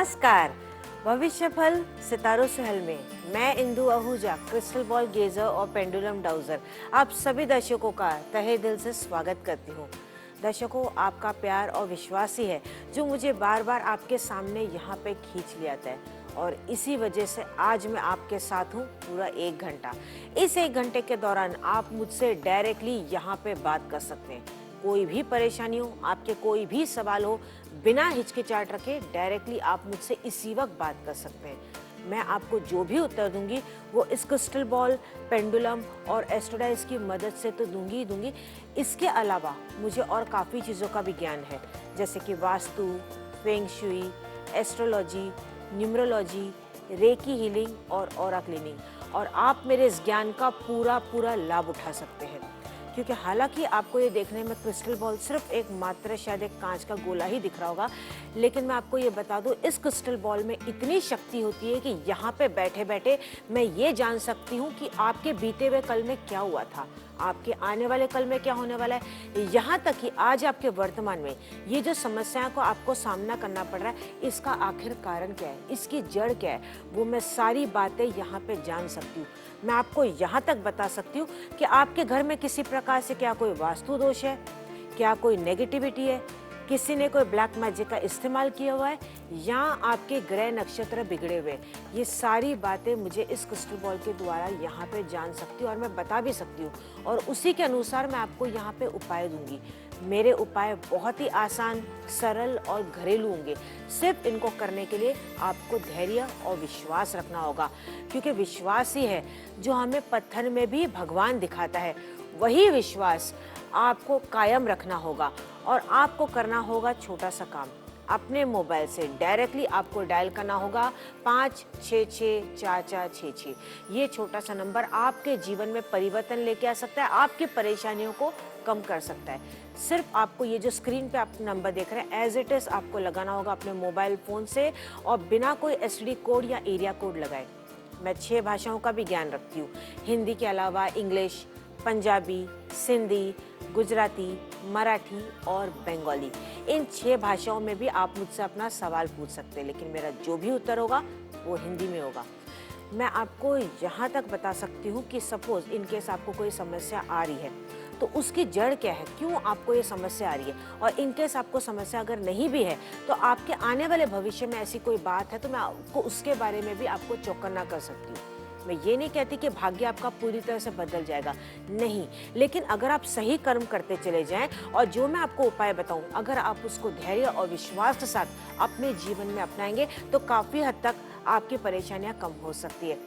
नमस्कार। भविष्य फल सितारों से हल में मैं इंदु आहूजा, क्रिस्टल बॉल गेजर और पेंडुलम डाउजर आप सभी दर्शकों का तहे दिल से स्वागत करती हूँ। दर्शकों, आपका प्यार और विश्वास ही है जो मुझे बार बार आपके सामने यहाँ पे खींच ले आता है और इसी वजह से आज मैं आपके साथ हूँ पूरा 1 घंटा। इस 1 घंटे के दौरान आप मुझसे डायरेक्टली यहाँ पे बात कर सकते हैं। कोई भी परेशानी हो, आपके कोई भी सवाल हो, बिना हिचकिचाहट रखे डायरेक्टली आप मुझसे इसी वक्त बात कर सकते हैं। मैं आपको जो भी उत्तर दूंगी वो इस क्रिस्टल बॉल, पेंडुलम और एस्ट्रोडाइज की मदद से तो दूंगी ही दूंगी। इसके अलावा मुझे और काफ़ी चीज़ों का भी ज्ञान है, जैसे कि vastu, feng shui, astrology, numerology, recce healing और ऑरा क्लीनिंग। और आप मेरे इस ज्ञान का पूरा लाभ उठा सकते हैं, क्योंकि हालांकि आपको ये देखने में क्रिस्टल बॉल सिर्फ एक मात्र शायद एक कांच का गोला ही दिख रहा होगा, लेकिन मैं आपको ये बता दूं इस क्रिस्टल बॉल में इतनी शक्ति होती है कि यहाँ पे बैठे बैठे मैं ये जान सकती हूँ कि आपके बीते हुए कल में क्या हुआ था, आपके आने वाले कल में क्या होने वाला है, यहाँ तक कि आज आपके वर्तमान में ये जो समस्याओं को आपको सामना करना पड़ रहा है, इसका आखिर कारण क्या है, इसकी जड़ क्या है, वो मैं सारी बातें यहाँ पे जान सकती हूँ। मैं आपको यहाँ तक बता सकती हूँ कि आपके घर में किसी प्रकार से क्या कोई वास्तु दोष है, क्या कोई नेगेटिविटी है, किसी ने कोई ब्लैक मैजिक का इस्तेमाल किया हुआ है, या आपके ग्रह नक्षत्र बिगड़े हुए। ये सारी बातें मुझे इस क्रिस्टल बॉल के द्वारा यहाँ पे जान सकती हूँ और मैं बता भी सकती हूँ, और उसी के अनुसार मैं आपको यहाँ पे उपाय दूंगी। मेरे उपाय बहुत ही आसान, सरल और घरेलू होंगे। सिर्फ इनको करने के लिए आपको धैर्य और विश्वास रखना होगा, क्योंकि विश्वास ही है जो हमें पत्थर में भी भगवान दिखाता है। वही विश्वास आपको कायम रखना होगा और आपको करना होगा छोटा सा काम। अपने मोबाइल से डायरेक्टली आपको डायल करना होगा 5664466। ये छोटा सा नंबर आपके जीवन में परिवर्तन लेके आ सकता है, आपकी परेशानियों को कम कर सकता है। सिर्फ आपको ये जो स्क्रीन पे आप नंबर देख रहे हैं एज इट इज आपको लगाना होगा अपने मोबाइल फोन से, और बिना कोई एसटीडी कोड या एरिया कोड लगाए। मैं 6 भाषाओं का भी ज्ञान रखती हूँ, हिंदी के अलावा इंग्लिश, पंजाबी, सिंधी, गुजराती, मराठी और बंगाली। इन 6 भाषाओं में भी आप मुझसे अपना सवाल पूछ सकते हैं, लेकिन मेरा जो भी उत्तर होगा वो हिंदी में होगा। मैं आपको यहाँ तक बता सकती हूँ कि सपोज इन केस आपको कोई समस्या आ रही है तो उसकी जड़ क्या है, क्यों आपको ये समस्या आ रही है, और इन केस आपको समस्या अगर नहीं भी है तो आपके आने वाले भविष्य में ऐसी कोई बात है तो मैं आपको उसके बारे में भी आपको चौकन्ना कर सकती हूँ। मैं ये नहीं कहती कि भाग्य आपका पूरी तरह से बदल जाएगा, नहीं, लेकिन अगर आप सही कर्म करते चले जाएं और जो मैं आपको उपाय बताऊं अगर आप उसको धैर्य और विश्वास के साथ अपने जीवन में अपनाएंगे तो काफ़ी हद तक आपकी परेशानियां कम हो सकती है।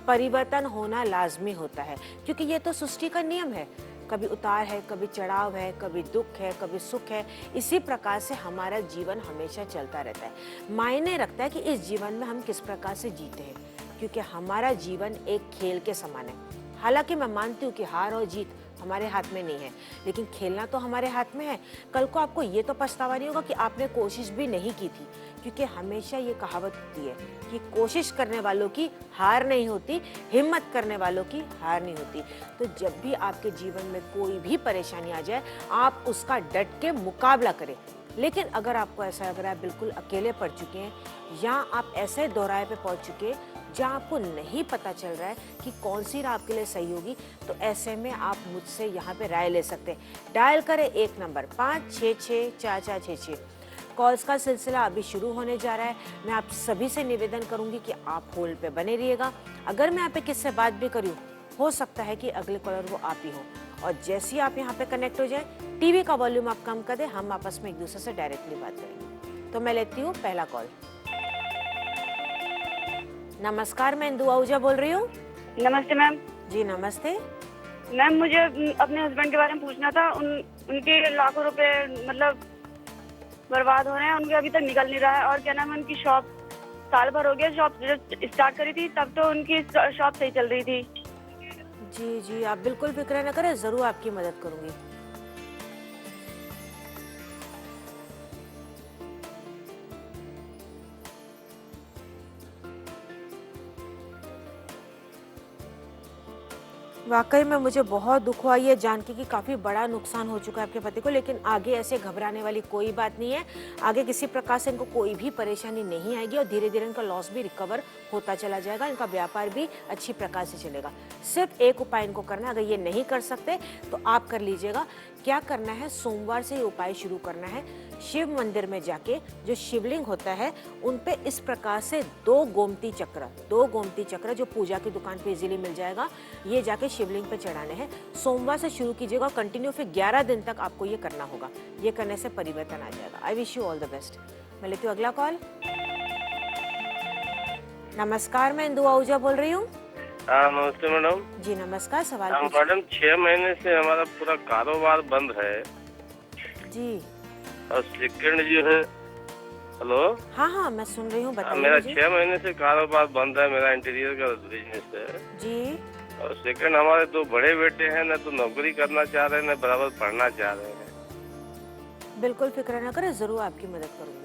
परिवर्तन होना लाजमी होता है, क्योंकि ये तो सृष्टि का नियम है। कभी उतार है, कभी चढ़ाव है, कभी दुख है, कभी सुख है। इसी प्रकार से हमारा जीवन हमेशा चलता रहता है। मायने रखता है कि इस जीवन में हम किस प्रकार से जीते हैं, क्योंकि हमारा जीवन एक खेल के समान है। हालांकि मैं मानती हूँ कि हार और जीत हमारे हाथ में नहीं है, लेकिन खेलना तो हमारे हाथ में है। कल को आपको ये तो पछतावा नहीं होगा कि आपने कोशिश भी नहीं की थी, क्योंकि हमेशा ये कहावत होती है कि कोशिश करने वालों की हार नहीं होती, हिम्मत करने वालों की हार नहीं होती। तो जब भी आपके जीवन में कोई भी परेशानी आ जाए आप उसका डट के मुकाबला करें। लेकिन अगर आपको ऐसा लग रहा है बिल्कुल अकेले पड़ चुके हैं, या आप ऐसे दौराहे पे पहुंच चुके हैं जहाँ आपको नहीं पता चल रहा है कि कौन सी राह आपके लिए सही होगी, तो ऐसे में आप मुझसे यहाँ पे राय ले सकते हैं। डायल करें एक नंबर 5664466। कॉल्स का सिलसिला अभी शुरू होने जा रहा है। मैं आप सभी से निवेदन करूंगी कि आप होल्ड पे बने रहिएगा। अगर मैं यहाँ पे किससे बात भी करूँ, हो सकता है कि अगले कॉलर वो आप ही हो, और जैसे ही आप यहाँ पे कनेक्ट हो जाए टीवी का वॉल्यूम आप कम कर दें, हम आपस में एक दूसरे से डायरेक्टली बात करेंगे। तो मैं लेती हूँ पहला कॉल। नमस्कार, मैं इंदु आहूजा बोल रही हूँ। नमस्ते मैम। जी नमस्ते। मैम मुझे अपने हस्बैंड के बारे में पूछना था। उनके लाखों रुपए मतलब बर्बाद हो रहे हैं, उनके अभी तक निकल नहीं रहा है। और क्या नाम है, उनकी शॉप साल भर हो गया, शॉप जब स्टार्ट करी थी तब तो उनकी शॉप सही चल रही थी। जी जी, आप बिल्कुल फिक्र न करें, जरूर आपकी मदद करूंगी। वाकई में मुझे बहुत दुख हुआ ये जान के कि काफ़ी बड़ा नुकसान हो चुका है आपके पति को, लेकिन आगे ऐसे घबराने वाली कोई बात नहीं है। आगे किसी प्रकार से इनको कोई भी परेशानी नहीं आएगी और धीरे धीरे इनका लॉस भी रिकवर होता चला जाएगा, इनका व्यापार भी अच्छी प्रकार से चलेगा। सिर्फ एक उपाय इनको करना है, अगर ये नहीं कर सकते तो आप कर लीजिएगा। क्या करना है, सोमवार से ये उपाय शुरू करना है। शिव मंदिर में जाके जो शिवलिंग होता है उन पे इस प्रकार से दो गोमती चक्र जो पूजा की दुकान पे इजीली मिल जाएगा, ये जाके शिवलिंग पे चढ़ाने हैं। सोमवार से शुरू कीजिएगा, कंटिन्यू फिर 11 दिन तक आपको ये करना होगा। ये करने से परिवर्तन आ जाएगा। I wish you all the best. मैं लेती हूँ अगला कॉल। नमस्कार, मैं इंदु आहूजा बोल रही हूँ। हाँ नमस्ते मैडम। जी नमस्कार, सवाल हाँ पूछिए। मैडम, 6 महीने से हमारा पूरा कारोबार बंद है जी और सेकंड जो है, हेलो, हाँ हाँ, मैं सुन रही हूँ, बताइए मेरा मुझे। 6 महीने से कारोबार बंद है, मेरा इंटीरियर का बिजनेस है। जी और सेकंड, हमारे 2 बड़े बेटे हैं, न तो नौकरी करना चाह रहे हैं न बराबर पढ़ना चाह रहे हैं। बिल्कुल फिक्र न करें, जरूर आपकी मदद करूंगी।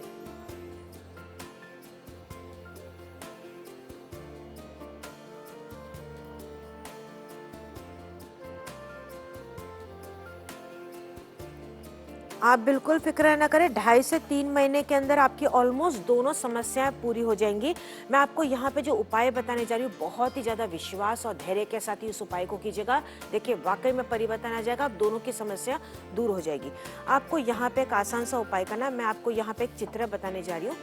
आप बिल्कुल फिक्र न करें, 2.5 से 3 महीने के अंदर आपकी ऑलमोस्ट दोनों समस्याएं पूरी हो जाएंगी। मैं आपको यहाँ पे जो उपाय बताने जा रही हूँ, बहुत ही ज़्यादा विश्वास और धैर्य के साथ ही इस उपाय को कीजिएगा। देखिए वाकई में परिवर्तन आ जाएगा, आप दोनों की समस्या दूर हो जाएगी। आपको यहाँ पे एक आसान सा उपाय करना है। मैं आपको यहाँ पे एक चित्र बताने जा रही हूँ।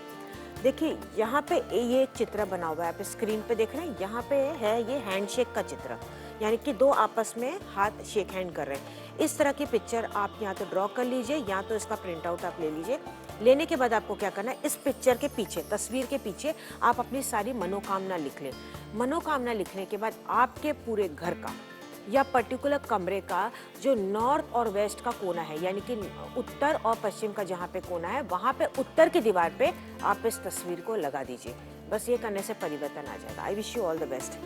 देखिए यहाँ पे ये एक चित्र बना हुआ है, आप स्क्रीन पे देख रहे हैं। यहाँ पे है ये हैंडशेक का चित्र, यानी कि 2 आपस में हाथ शेक हैंड कर रहे हैं। इस तरह की पिक्चर आप यहाँ तो ड्रॉ कर लीजिए, या तो इसका प्रिंट आउट आप ले लीजिए। लेने के बाद आपको क्या करना है, इस पिक्चर के पीछे, तस्वीर के पीछे आप अपनी सारी मनोकामना लिख लें। मनोकामना लिखने के बाद आपके पूरे घर का या पर्टिकुलर कमरे का जो नॉर्थ और वेस्ट का कोना है, यानी कि उत्तर और पश्चिम का जहाँ पे कोना है, वहाँ पे उत्तर की दीवार पे आप इस तस्वीर को लगा दीजिए। बस ये करने से परिवर्तन आ जाएगा। I wish you all the best.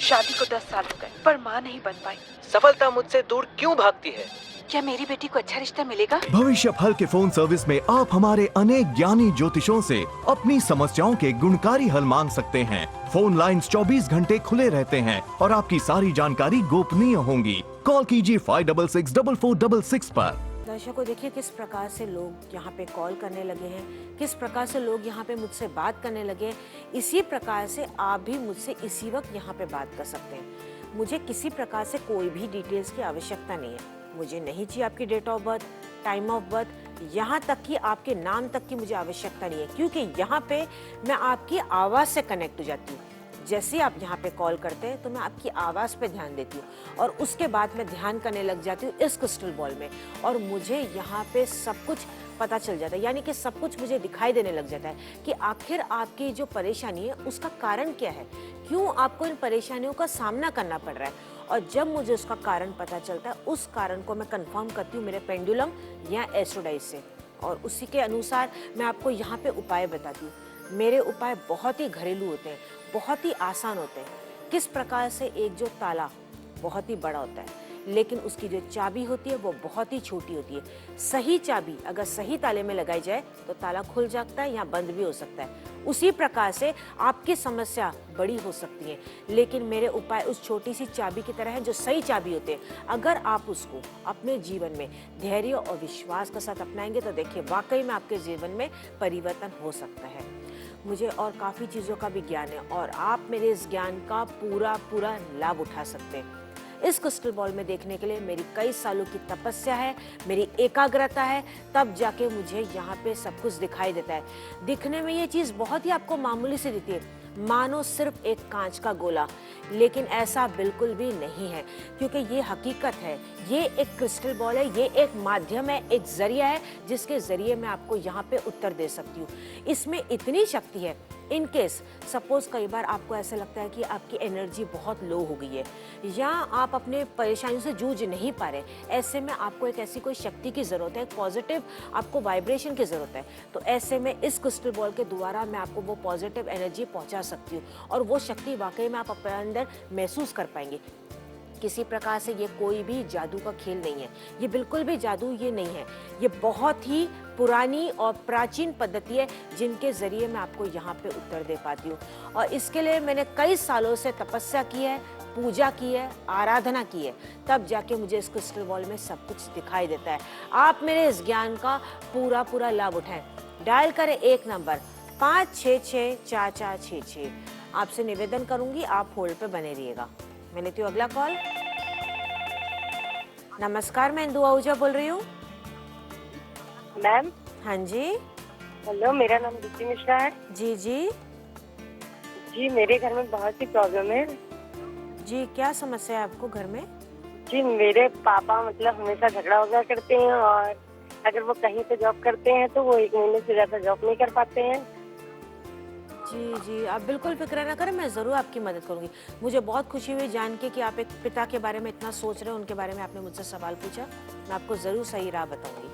शादी को 10 साल हो गए पर माँ नहीं बन पाई। सफलता मुझसे दूर क्यों भागती है? क्या मेरी बेटी को अच्छा रिश्ता मिलेगा? भविष्य फल के फोन सर्विस में आप हमारे अनेक ज्ञानी ज्योतिषों से अपनी समस्याओं के गुणकारी हल मांग सकते हैं। फोन लाइंस 24 घंटे खुले रहते हैं और आपकी सारी जानकारी गोपनीय होंगी। कॉल कीजिए 564466 पर। दर्शकों देखिए किस प्रकार से लोग यहाँ पे कॉल करने लगे हैं, किस प्रकार से लोग यहाँ पे मुझसे बात करने लगे हैं। इसी प्रकार से आप भी मुझसे इसी वक्त यहाँ पे बात कर सकते हैं। मुझे किसी प्रकार से कोई भी डिटेल्स की आवश्यकता नहीं है। मुझे नहीं चाहिए आपकी date of birth, time of birth, यहाँ तक कि आपके नाम तक की मुझे आवश्यकता नहीं है, क्योंकि यहाँ पे मैं आपकी आवाज़ से कनेक्ट हो जाती हूँ। जैसे आप यहाँ पे कॉल करते हैं तो मैं आपकी आवाज़ पे ध्यान देती हूँ और उसके बाद मैं ध्यान करने लग जाती हूँ इस क्रिस्टल बॉल में, और मुझे यहाँ पे सब कुछ पता चल जाता है, यानी कि सब कुछ मुझे दिखाई देने लग जाता है कि आखिर आपकी जो परेशानी है उसका कारण क्या है, क्यों आपको इन परेशानियों का सामना करना पड़ रहा है। और जब मुझे उसका कारण पता चलता है, उस कारण को मैं कंफर्म करती हूँ मेरे पेंडुलम या एस्ट्रोडाइज से, और उसी के अनुसार मैं आपको यहाँ पे उपाय बताती हूँ। मेरे उपाय बहुत ही घरेलू होते हैं, बहुत ही आसान होते हैं। किस प्रकार से, एक जो ताला बहुत ही बड़ा होता है लेकिन उसकी जो चाबी होती है वो बहुत ही छोटी होती है। सही चाबी अगर सही ताले में लगाई जाए तो ताला खुल जाता है या बंद भी हो सकता है। उसी प्रकार से आपकी समस्या बड़ी हो सकती है, लेकिन मेरे उपाय उस छोटी सी चाबी की तरह है जो सही चाबी होते हैं। अगर आप उसको अपने जीवन में धैर्य और विश्वास के साथ अपनाएंगे तो देखिए वाकई में आपके जीवन में परिवर्तन हो सकता है। मुझे और काफ़ी चीज़ों का भी ज्ञान है और आप मेरे इस ज्ञान का पूरा लाभ उठा सकते हैं। इस क्रिस्टल बॉल में देखने के लिए मेरी कई सालों की तपस्या है, मेरी एकाग्रता है, तब जाके मुझे यहाँ पे सब कुछ दिखाई देता है। दिखने में ये चीज़ बहुत ही आपको मामूली सी दिखती है, मानो सिर्फ एक कांच का गोला, लेकिन ऐसा बिल्कुल भी नहीं है, क्योंकि ये हकीकत है। ये एक क्रिस्टल बॉल है, ये एक माध्यम है, एक जरिया है जिसके जरिए मैं आपको यहाँ पे उत्तर दे सकती हूँ। इसमें इतनी शक्ति है, इन केस सपोज कई बार आपको ऐसा लगता है कि आपकी एनर्जी बहुत लो हो गई है या आप अपने परेशानियों से जूझ नहीं पा रहे, ऐसे में आपको एक ऐसी कोई शक्ति की ज़रूरत है, पॉजिटिव आपको वाइब्रेशन की ज़रूरत है। तो ऐसे में इस क्रिस्टल बॉल के द्वारा मैं आपको वो पॉजिटिव एनर्जी पहुंचा सकती हूँ और वो शक्ति वाकई में आप अपने अंदर महसूस कर पाएंगे। किसी प्रकार से ये कोई भी जादू का खेल नहीं है, ये बिल्कुल भी जादू ये नहीं है। ये बहुत ही पुरानी और प्राचीन पद्धति है जिनके ज़रिए मैं आपको यहाँ पे उत्तर दे पाती हूँ। और इसके लिए मैंने कई सालों से तपस्या की है, पूजा की है, आराधना की है, तब जाके मुझे इस क्रिस्टल बॉल में सब कुछ दिखाई देता है। आप मेरे इस ज्ञान का पूरा पूरा लाभ उठाएं। डायल करें 1 नंबर 5664466। आपसे निवेदन करूंगी, आप होल्ड पे बने रहिएगा। मैं लेती हूँ अगला कॉल। नमस्कार, मैं इंदु आहूजा बोल रही हूँ। मैम हाँ जी। हेलो, मेरा नाम दीप्ति मिश्रा है। जी जी जी, मेरे घर में बहुत सी प्रॉब्लम है। जी, क्या समस्या है आपको घर में? जी, मेरे पापा मतलब हमेशा झगड़ा वगड़ा करते हैं, और अगर वो कहीं पे जॉब करते हैं तो वो 1 महीने से ज्यादा जॉब नहीं कर पाते हैं। जी जी, आप बिल्कुल फिक्र ना करें, मैं ज़रूर आपकी मदद करूंगी। मुझे बहुत खुशी हुई जान के कि आप एक पिता के बारे में इतना सोच रहे हैं, उनके बारे में आपने मुझसे सवाल पूछा। मैं आपको ज़रूर सही राह बताऊंगी।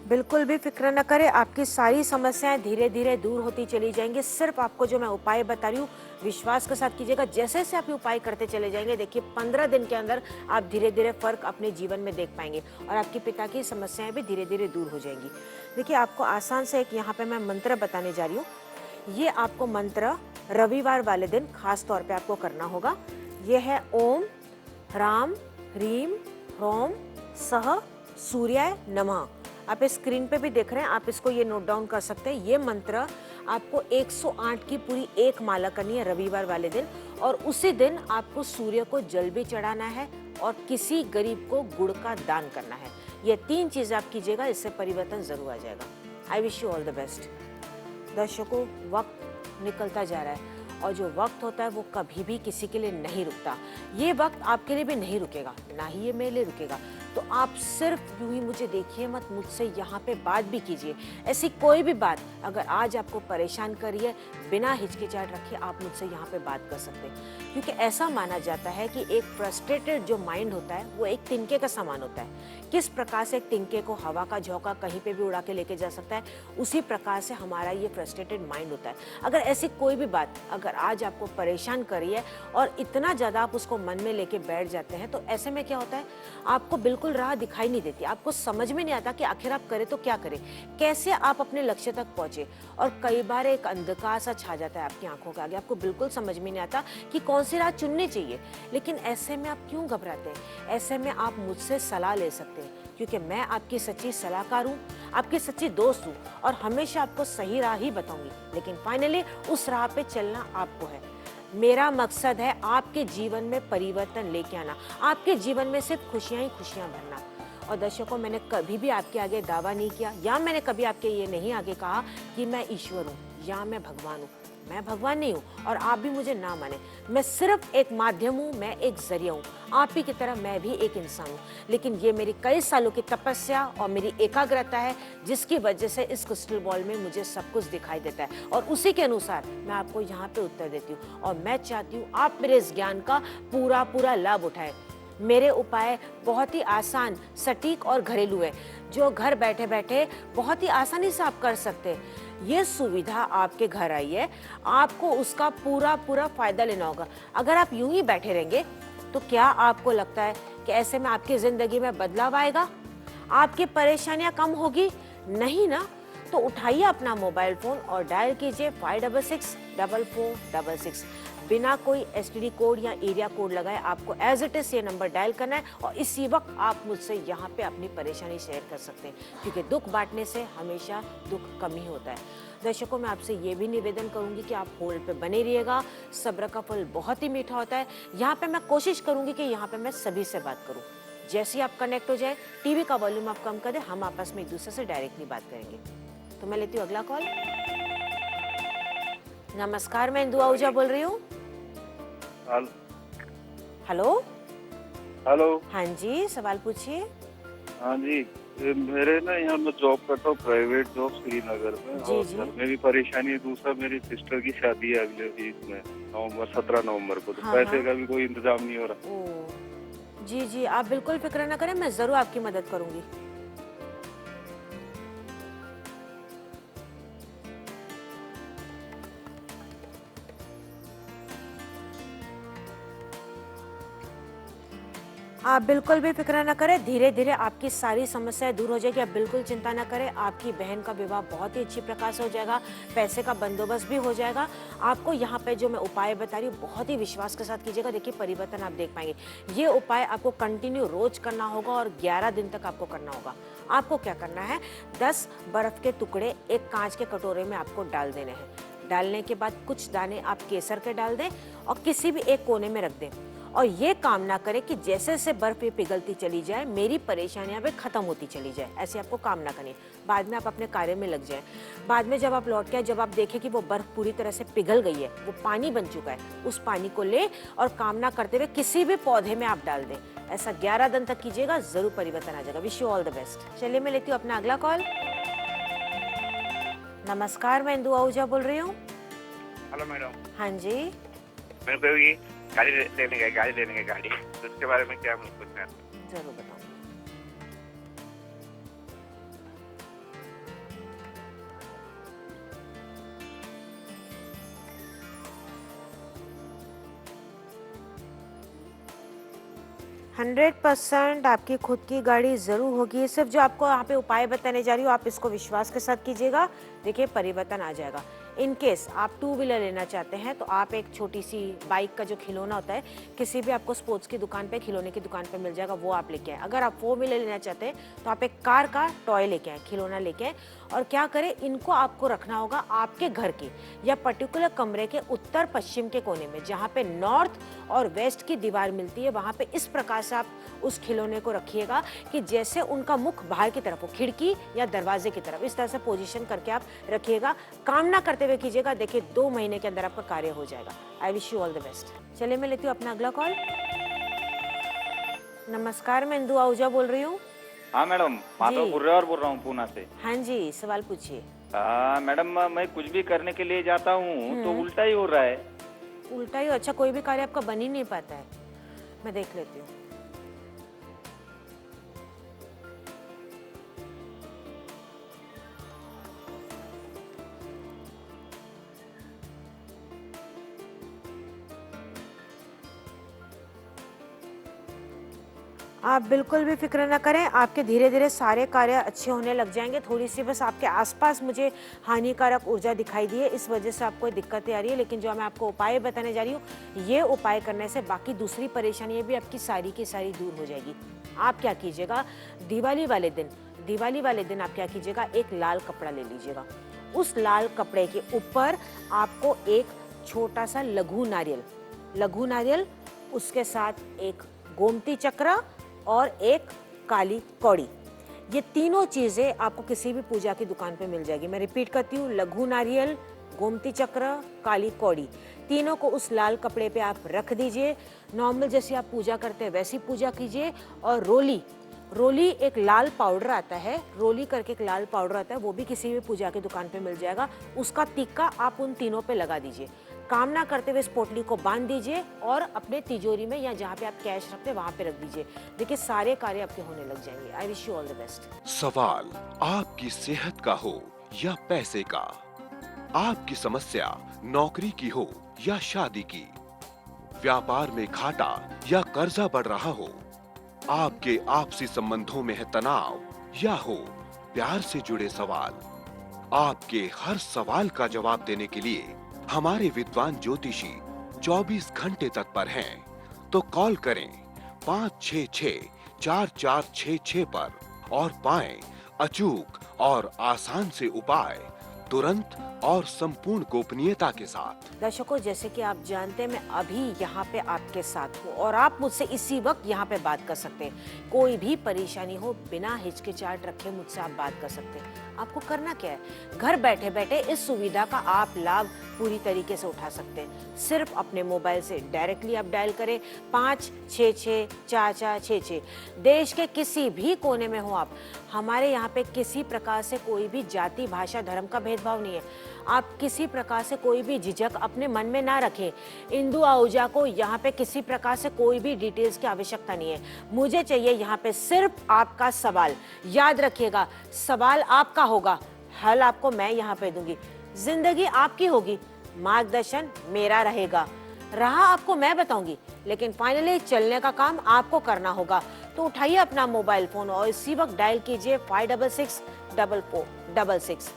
बिल्कुल भी फिक्र न करें, आपकी सारी समस्याएं धीरे धीरे दूर होती चली जाएंगी। सिर्फ आपको जो मैं उपाय बता रही हूँ, विश्वास के साथ कीजिएगा। जैसे जैसे आप ये उपाय करते चले जाएंगे, देखिए 15 दिन के अंदर आप धीरे धीरे फर्क अपने जीवन में देख पाएंगे और आपके पिता की समस्याएं भी धीरे धीरे दूर हो जाएंगी। देखिए, आपको आसान से एक यहाँ पे मैं मंत्र बताने जा रही हूँ। ये आपको मंत्र रविवार वाले दिन खास तौर पे आपको करना होगा। ये है ओम ह्राम ह्रीम ह्रोम सह सूर्याय नमः। आप इस स्क्रीन पे भी देख रहे हैं, आप इसको ये नोट डाउन कर सकते हैं। ये मंत्र आपको 108 की पूरी एक माला करनी है रविवार वाले दिन, और उसी दिन आपको सूर्य को जल भी चढ़ाना है और किसी गरीब को गुड़ का दान करना है। ये 3 चीजें आप कीजिएगा, इससे परिवर्तन जरूर आ जाएगा। I wish you all the best. दर्शकों, वक्त निकलता जा रहा है और जो वक्त होता है वो कभी भी किसी के लिए नहीं रुकता। ये वक्त आपके लिए भी नहीं रुकेगा, ना ही ये मेरे लिए रुकेगा। तो आप सिर्फ यूं ही मुझे देखिए मत, मुझसे यहाँ पे बात भी कीजिए। ऐसी कोई भी बात अगर आज आपको परेशान कर रही है, बिना हिचकिचाहट रखे आप मुझसे यहाँ पे बात कर सकते हैं। क्योंकि ऐसा माना जाता है कि एक फ्रस्ट्रेटेड जो माइंड होता है वो एक तिनके का समान होता है। किस प्रकार से एक तिनके को हवा का झोंका कहीं पे भी उड़ा के लेके जा सकता है, उसी प्रकार से हमारा ये फ्रस्ट्रेटेड माइंड होता है। अगर ऐसी कोई भी बात अगर आज आपको परेशान कर रही है और इतना ज़्यादा आप उसको मन में लेके बैठ जाते हैं, तो ऐसे में क्या होता है, आपको बिल्कुल राह दिखाई नहीं देती। आपको समझ में नहीं आता कि आखिर आप करें तो क्या करें, कैसे आप अपने लक्ष्य तक पहुंचे। और कई बार एक अंधकार सा छा जाता है आपकी आंखों के आगे, आपको बिल्कुल समझ में नहीं आता कि कौन सी राह चुननी चाहिए। लेकिन ऐसे में आप क्यों घबराते हैं? ऐसे में आप मुझसे सलाह ले सकते हैं, क्योंकि मैं आपकी सच्ची सलाहकार हूँ, आपकी सच्ची दोस्त हूँ और हमेशा आपको सही राह ही बताऊंगी। लेकिन फाइनली उस राह पे चलना आपको है। मेरा मकसद है आपके जीवन में परिवर्तन लेके आना, आपके जीवन में सिर्फ खुशियां ही खुशियां भरना। और दर्शकों, मैंने कभी भी आपके आगे दावा नहीं किया, या मैंने कभी आपके ये नहीं आगे कहा कि मैं ईश्वर हूँ या मैं भगवान हूँ। मैं भगवान नहीं हूँ और आप भी मुझे ना माने। मैं सिर्फ एक माध्यम हूँ, मैं एक जरिया हूँ। आप ही की तरह मैं भी एक इंसान हूँ, लेकिन ये मेरी कई सालों की तपस्या और मेरी एकाग्रता है, जिसकी वजह से इस क्रिस्टल बॉल में मुझे सब कुछ दिखाई देता है और उसी के अनुसार मैं आपको यहाँ पे उत्तर देती हूँ। और मैं चाहती हूँ आप मेरे इस ज्ञान का पूरा पूरा लाभ उठाएं। मेरे उपाय बहुत ही आसान, सटीक और घरेलू है, जो घर बैठे बैठे बहुत ही आसानी से आप कर सकते हैं। ये सुविधा आपके घर आई है, आपको उसका पूरा पूरा फायदा लेना होगा। अगर आप यूं ही बैठे रहेंगे तो क्या आपको लगता है कि ऐसे में आपकी जिंदगी में बदलाव आएगा, आपकी परेशानियां कम होगी? नहीं ना। तो उठाइए अपना मोबाइल फोन और डायल कीजिए 5664466। बिना कोई STD कोड या एरिया कोड लगाए आपको एज इट इज ये नंबर डायल करना है और इसी वक्त आप मुझसे यहाँ पे अपनी परेशानी शेयर कर सकते हैं, क्योंकि दुख बांटने से हमेशा दुख कम ही होता है। दर्शकों, मैं आपसे ये भी निवेदन करूंगी कि आप होल्ड पे बने रहिएगा। सब्र का फल बहुत ही मीठा होता है। यहाँ पे मैं कोशिश करूंगी कि यहाँ पे मैं सभी से बात करूँ। जैसे ही आप कनेक्ट हो जाए, टीवी का वॉल्यूम आप कम कर दें, हम आपस में एक दूसरे से डायरेक्टली बात करेंगे। तो मैं लेती हूँ अगला कॉल। नमस्कार, मैं इंदु आहूजा बोल रही हूँ। हेलो। हेलो। हाँ जी, सवाल पूछिए। हाँ जी, मेरे ना यहाँ मैं जॉब करता हूँ, प्राइवेट जॉब श्रीनगर में। जी, और जी। घर में भी परेशानी है। दूसरा, मेरी सिस्टर की शादी है अगले वीक में, 17 नवंबर को। तो हाँ, पैसे हाँ। का भी कोई इंतजाम नहीं हो रहा। ओ, जी जी, आप बिल्कुल फिक्र न करें, मैं जरूर आपकी मदद करूंगी। आप बिल्कुल भी फिक्र ना करें, धीरे धीरे आपकी सारी समस्याएं दूर हो जाएगी। आप बिल्कुल चिंता ना करें, आपकी बहन का विवाह बहुत ही अच्छी प्रकार से हो जाएगा, पैसे का बंदोबस्त भी हो जाएगा। आपको यहाँ पे जो मैं उपाय बता रही हूँ बहुत ही विश्वास के साथ कीजिएगा, देखिए परिवर्तन आप देख पाएंगे। ये उपाय आपको कंटिन्यू रोज करना होगा और 11 दिन तक आपको करना होगा। आपको क्या करना है, 10 बर्फ के टुकड़े एक कांच के कटोरे में आपको डाल देने हैं। डालने के बाद कुछ दाने आप केसर के डाल दें और किसी भी एक कोने में रख दें और ये कामना करें कि जैसे जैसे बर्फ ये पिघलती चली जाए, मेरी परेशानियां भी खत्म होती चली जाए। ऐसे आपको कामना करनी। बाद में आप अपने कार्य में लग जाएं। बाद में जब आप लौट के आए, जब आप देखें कि वो बर्फ पूरी तरह से पिघल गई है, वो पानी बन चुका है, उस पानी को ले और कामना करते हुए किसी भी पौधे में आप डाल दें। ऐसा 11 दिन तक कीजिएगा, जरूर परिवर्तन आ जाएगा। Wish you all the best. चलिए मैं लेती हूँ अपना अगला कॉल। नमस्कार, मैं इंदु आहूजा बोल रही हूँ। हेलो मैडम, हाँ जी, मेरे को ये गाड़ी लेने की गाड़ी, तो उसके बारे में क्या मुझे पूछना है? जरूर बताऊँ। हंड्रेड 100% आपकी खुद की गाड़ी जरूर होगी। सिर्फ जो आपको यहाँ पे उपाय बताने जा रही हूँ, आप इसको विश्वास के साथ कीजिएगा, देखिए परिवर्तन आ जाएगा। इन केस आप 2 व्हीलर लेना चाहते हैं तो आप एक छोटी सी बाइक का जो खिलौना होता है, किसी भी आपको स्पोर्ट्स की दुकान पे, खिलौने की दुकान पे मिल जाएगा, वो आप लेके आए। अगर आप 4 व्हीलर लेना चाहते हैं तो आप एक कार का टॉय लेके आए, खिलौना लेके आए। और क्या करें, इनको आपको रखना होगा आपके घर के या पर्टिकुलर कमरे के उत्तर पश्चिम के कोने में, जहाँ पे नॉर्थ और वेस्ट की दीवार मिलती है। वहाँ पे इस प्रकार से आप उस खिलौने को रखिएगा कि जैसे उनका मुख बाहर की तरफ हो, खिड़की या दरवाजे की तरफ, इस तरह से पोजीशन करके आप रखिएगा। कामना करते हुए कीजिएगा, देखिए 2 महीने के अंदर आपका कार्य हो जाएगा। I wish you all the best. चलिए मैं लेती हूँ अपना अगला कॉल। नमस्कार, मैं इंदु आहूजा बोल रही हूँ। हाँ मैडम, माधव गुर्रेवार बोल रहा हूँ पूना से। हाँ जी, सवाल पूछिए। मैडम, मैं कुछ भी करने के लिए जाता हूँ तो उल्टा ही हो रहा है। उल्टा ही? अच्छा, कोई भी कार्य आपका बन ही नहीं पाता है। मैं देख लेती हूँ। आप बिल्कुल भी फिक्र ना करें, आपके धीरे धीरे सारे कार्य अच्छे होने लग जाएंगे। थोड़ी सी बस आपके आसपास मुझे हानिकारक ऊर्जा दिखाई दी है, इस वजह से आपको दिक्कतें आ रही है। लेकिन जो मैं आपको उपाय बताने जा रही हूँ, ये उपाय करने से बाकी दूसरी परेशानियाँ भी आपकी सारी की सारी दूर हो जाएगी। आप क्या कीजिएगा, दिवाली वाले दिन आप क्या कीजिएगा, एक लाल कपड़ा ले लीजिएगा। उस लाल कपड़े के ऊपर आपको एक छोटा सा लघु नारियल, उसके साथ एक गोमती चक्र और एक काली कौड़ी, ये तीनों चीजें आपको किसी भी पूजा की दुकान पे मिल जाएगी। मैं रिपीट करती हूँ, लघु नारियल, गोमती चक्र, काली कौड़ी, तीनों को उस लाल कपड़े पे आप रख दीजिए। नॉर्मल जैसे आप पूजा करते हैं वैसी पूजा कीजिए। और रोली एक लाल पाउडर आता है, रोली करके एक लाल पाउडर आता है, वो भी किसी भी पूजा की दुकान पे मिल जाएगा। उसका टिक्का आप उन तीनों पे लगा दीजिए। कामना करते हुए इस पोटली को बांध दीजिए और अपने तिजोरी में या जहाँ पे आप कैश रखते हैं वहाँ पे रख दीजिए। देखिए सारे कार्य आपके होने लग जाएंगे। I wish you all the best. सवाल आपकी सेहत का हो या पैसे का, आपकी समस्या नौकरी की हो या शादी की, व्यापार में घाटा या कर्जा बढ़ रहा हो, आपके आपसी संबंधों में है तनाव या हो प्यार से जुड़े सवाल, आपके हर सवाल का जवाब देने के लिए हमारे विद्वान ज्योतिषी 24 घंटे तत्पर हैं। तो कॉल करें 566-4466 पर और पाएं अचूक और आसान से उपाय, तुरंत और संपूर्ण गोपनीयता के साथ। दर्शकों, जैसे कि आप जानते हैं, मैं अभी यहाँ पे आपके साथ हूँ और आप मुझसे इसी वक्त यहाँ पे बात कर सकते हैं। कोई भी परेशानी हो, बिना हिचकिचाहट रखे मुझसे आप बात कर सकते हैं। आपको करना क्या है, घर बैठे बैठे इस सुविधा का आप लाभ पूरी तरीके से उठा सकते हैं। सिर्फ अपने मोबाइल से डायरेक्टली आप डायल करें 566-4466। देश के किसी भी कोने में हो आप, हमारे यहाँ पे किसी प्रकार से कोई भी जाति, भाषा, धर्म का भेदभाव नहीं है। आप किसी प्रकार से कोई भी झिझक अपने मन में ना रखें। इंदु आहूजा को यहाँ पे किसी प्रकार से कोई भी डिटेल्स की आवश्यकता नहीं है। मुझे चाहिए यहाँ पे सिर्फ आपका सवाल। याद रखिएगा, सवाल आपका होगा, हल आपको मैं यहाँ पे दूंगी। जिंदगी आपकी होगी, मार्गदर्शन मेरा रहेगा। राह आपको मैं बताऊंगी, लेकिन फाइनली चलने का काम आपको करना होगा। तो उठाइए अपना मोबाइल फोन और इसी वक्त डायल कीजिए 566466।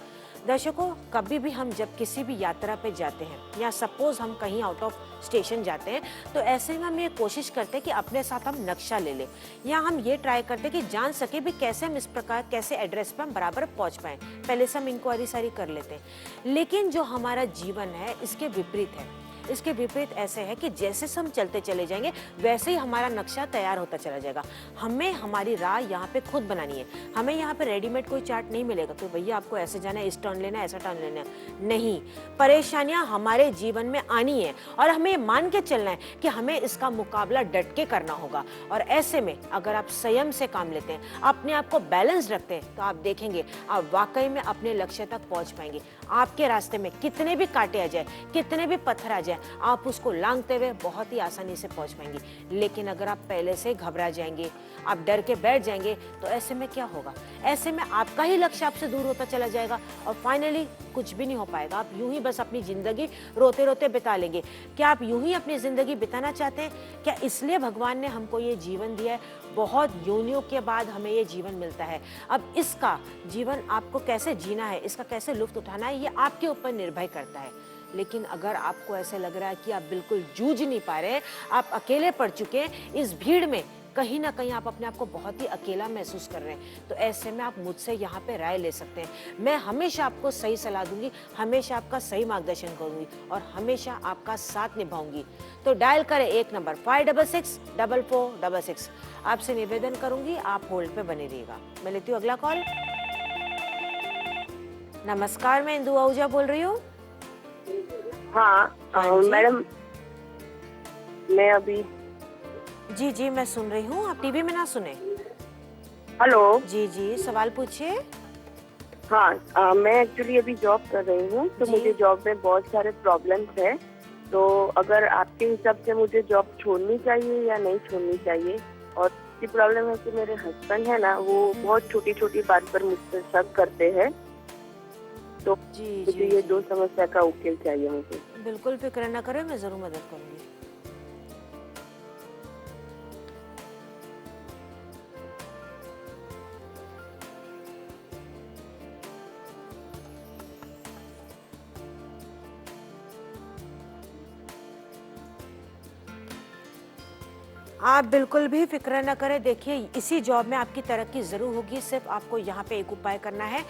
दर्शकों, कभी भी हम जब किसी भी यात्रा पे जाते हैं या सपोज हम कहीं आउट ऑफ स्टेशन जाते हैं, तो ऐसे में हम ये कोशिश करते हैं कि अपने साथ हम नक्शा ले लें, या हम ये ट्राई करते हैं कि जान सके भी कैसे हम इस प्रकार कैसे एड्रेस पे हम बराबर पहुंच पाएं। पहले से हम इंक्वायरी सारी कर लेते हैं। लेकिन जो हमारा जीवन है इसके विपरीत है। इसके विपरीत ऐसे है कि जैसे हम चलते चले जाएंगे वैसे ही हमारा नक्शा तैयार होता चला जाएगा। हमें हमारी राह यहाँ पे खुद बनानी है। हमें यहाँ पे रेडीमेड कोई चार्ट नहीं मिलेगा कि भैया आपको ऐसे जाना है, इस टर्न लेना है, ऐसा टर्न लेना है। नहीं, परेशानियां हमारे जीवन में आनी है और हमें ये मान के चलना है कि हमें इसका मुकाबला डट के करना होगा। और ऐसे में अगर आप संयम से काम लेते हैं, अपने आप को बैलेंस रखते हैं, तो आप देखेंगे आप वाकई में अपने लक्ष्य तक पहुंच पाएंगे। आपके रास्ते में कितने भी कांटे आ जाए, कितने भी पत्थर आ जाए, आप उसको लांघते हुए बहुत ही आसानी से पहुंच पाएंगे। लेकिन अगर आप पहले से घबरा जाएंगे, आप डर के बैठ जाएंगे, तो ऐसे में क्या होगा? ऐसे में आपका ही लक्ष्य आपसे दूर होता चला जाएगा और फाइनली कुछ भी नहीं हो पाएगा। आप यूं ही बस अपनी जिंदगी रोते रोते बिता लेंगे। क्या आप यूं ही अपनी जिंदगी बिताना चाहते हैं? क्या इसलिए भगवान ने हमको ये जीवन दिया है? बहुत योनियों के बाद हमें ये जीवन मिलता है। अब इसका जीवन आपको कैसे जीना है, इसका कैसे लुत्फ उठाना है, ये आपके ऊपर निर्भर करता है। लेकिन अगर आपको ऐसे लग रहा है कि आप बिल्कुल जूझ नहीं पा रहे हैं, आप अकेले पड़ चुके हैं इस भीड़ में, कहीं ना कहीं आप अपने आप को बहुत ही अकेला महसूस कर रहे हैं, तो ऐसे में आप मुझसे यहाँ पे राय ले सकते हैं। मैं हमेशा आपको सही सलाह दूंगी, हमेशा आपका सही मार्गदर्शन करूंगी और हमेशा आपका साथ निभाऊंगी। तो डायल करें एक नंबर 566466। आपसे निवेदन करूंगी आप होल्ड पे बने रहिएगा। मैं लेती हूँ अगला कॉल। नमस्कार, मैं इंदु आहूजा बोल रही हूँ। हाँ मैडम, मैं अभी जी जी मैं सुन रही हूँ, आप टीवी में ना सुने। हेलो। जी जी, सवाल पूछिए। हाँ, मैं एक्चुअली अभी जॉब कर रही हूँ, तो मुझे जॉब में बहुत सारे प्रॉब्लम्स हैं। तो अगर आपके हिसाब से मुझे जॉब छोड़नी चाहिए या नहीं छोड़नी चाहिए? और की प्रॉब्लम है कि मेरे हस्बैंड है ना, वो बहुत छोटी छोटी बात पर मुझसे शक करते हैं। तो मुझे ये दो समस्या का उकेल चाहिए मुझे। बिल्कुल फिक्र न करें, मैं जरूर मदद करूंगी। आप बिल्कुल भी फिक्र न करें। देखिए, इसी जॉब में आपकी तरक्की ज़रूर होगी। सिर्फ आपको यहाँ पे एक उपाय करना है।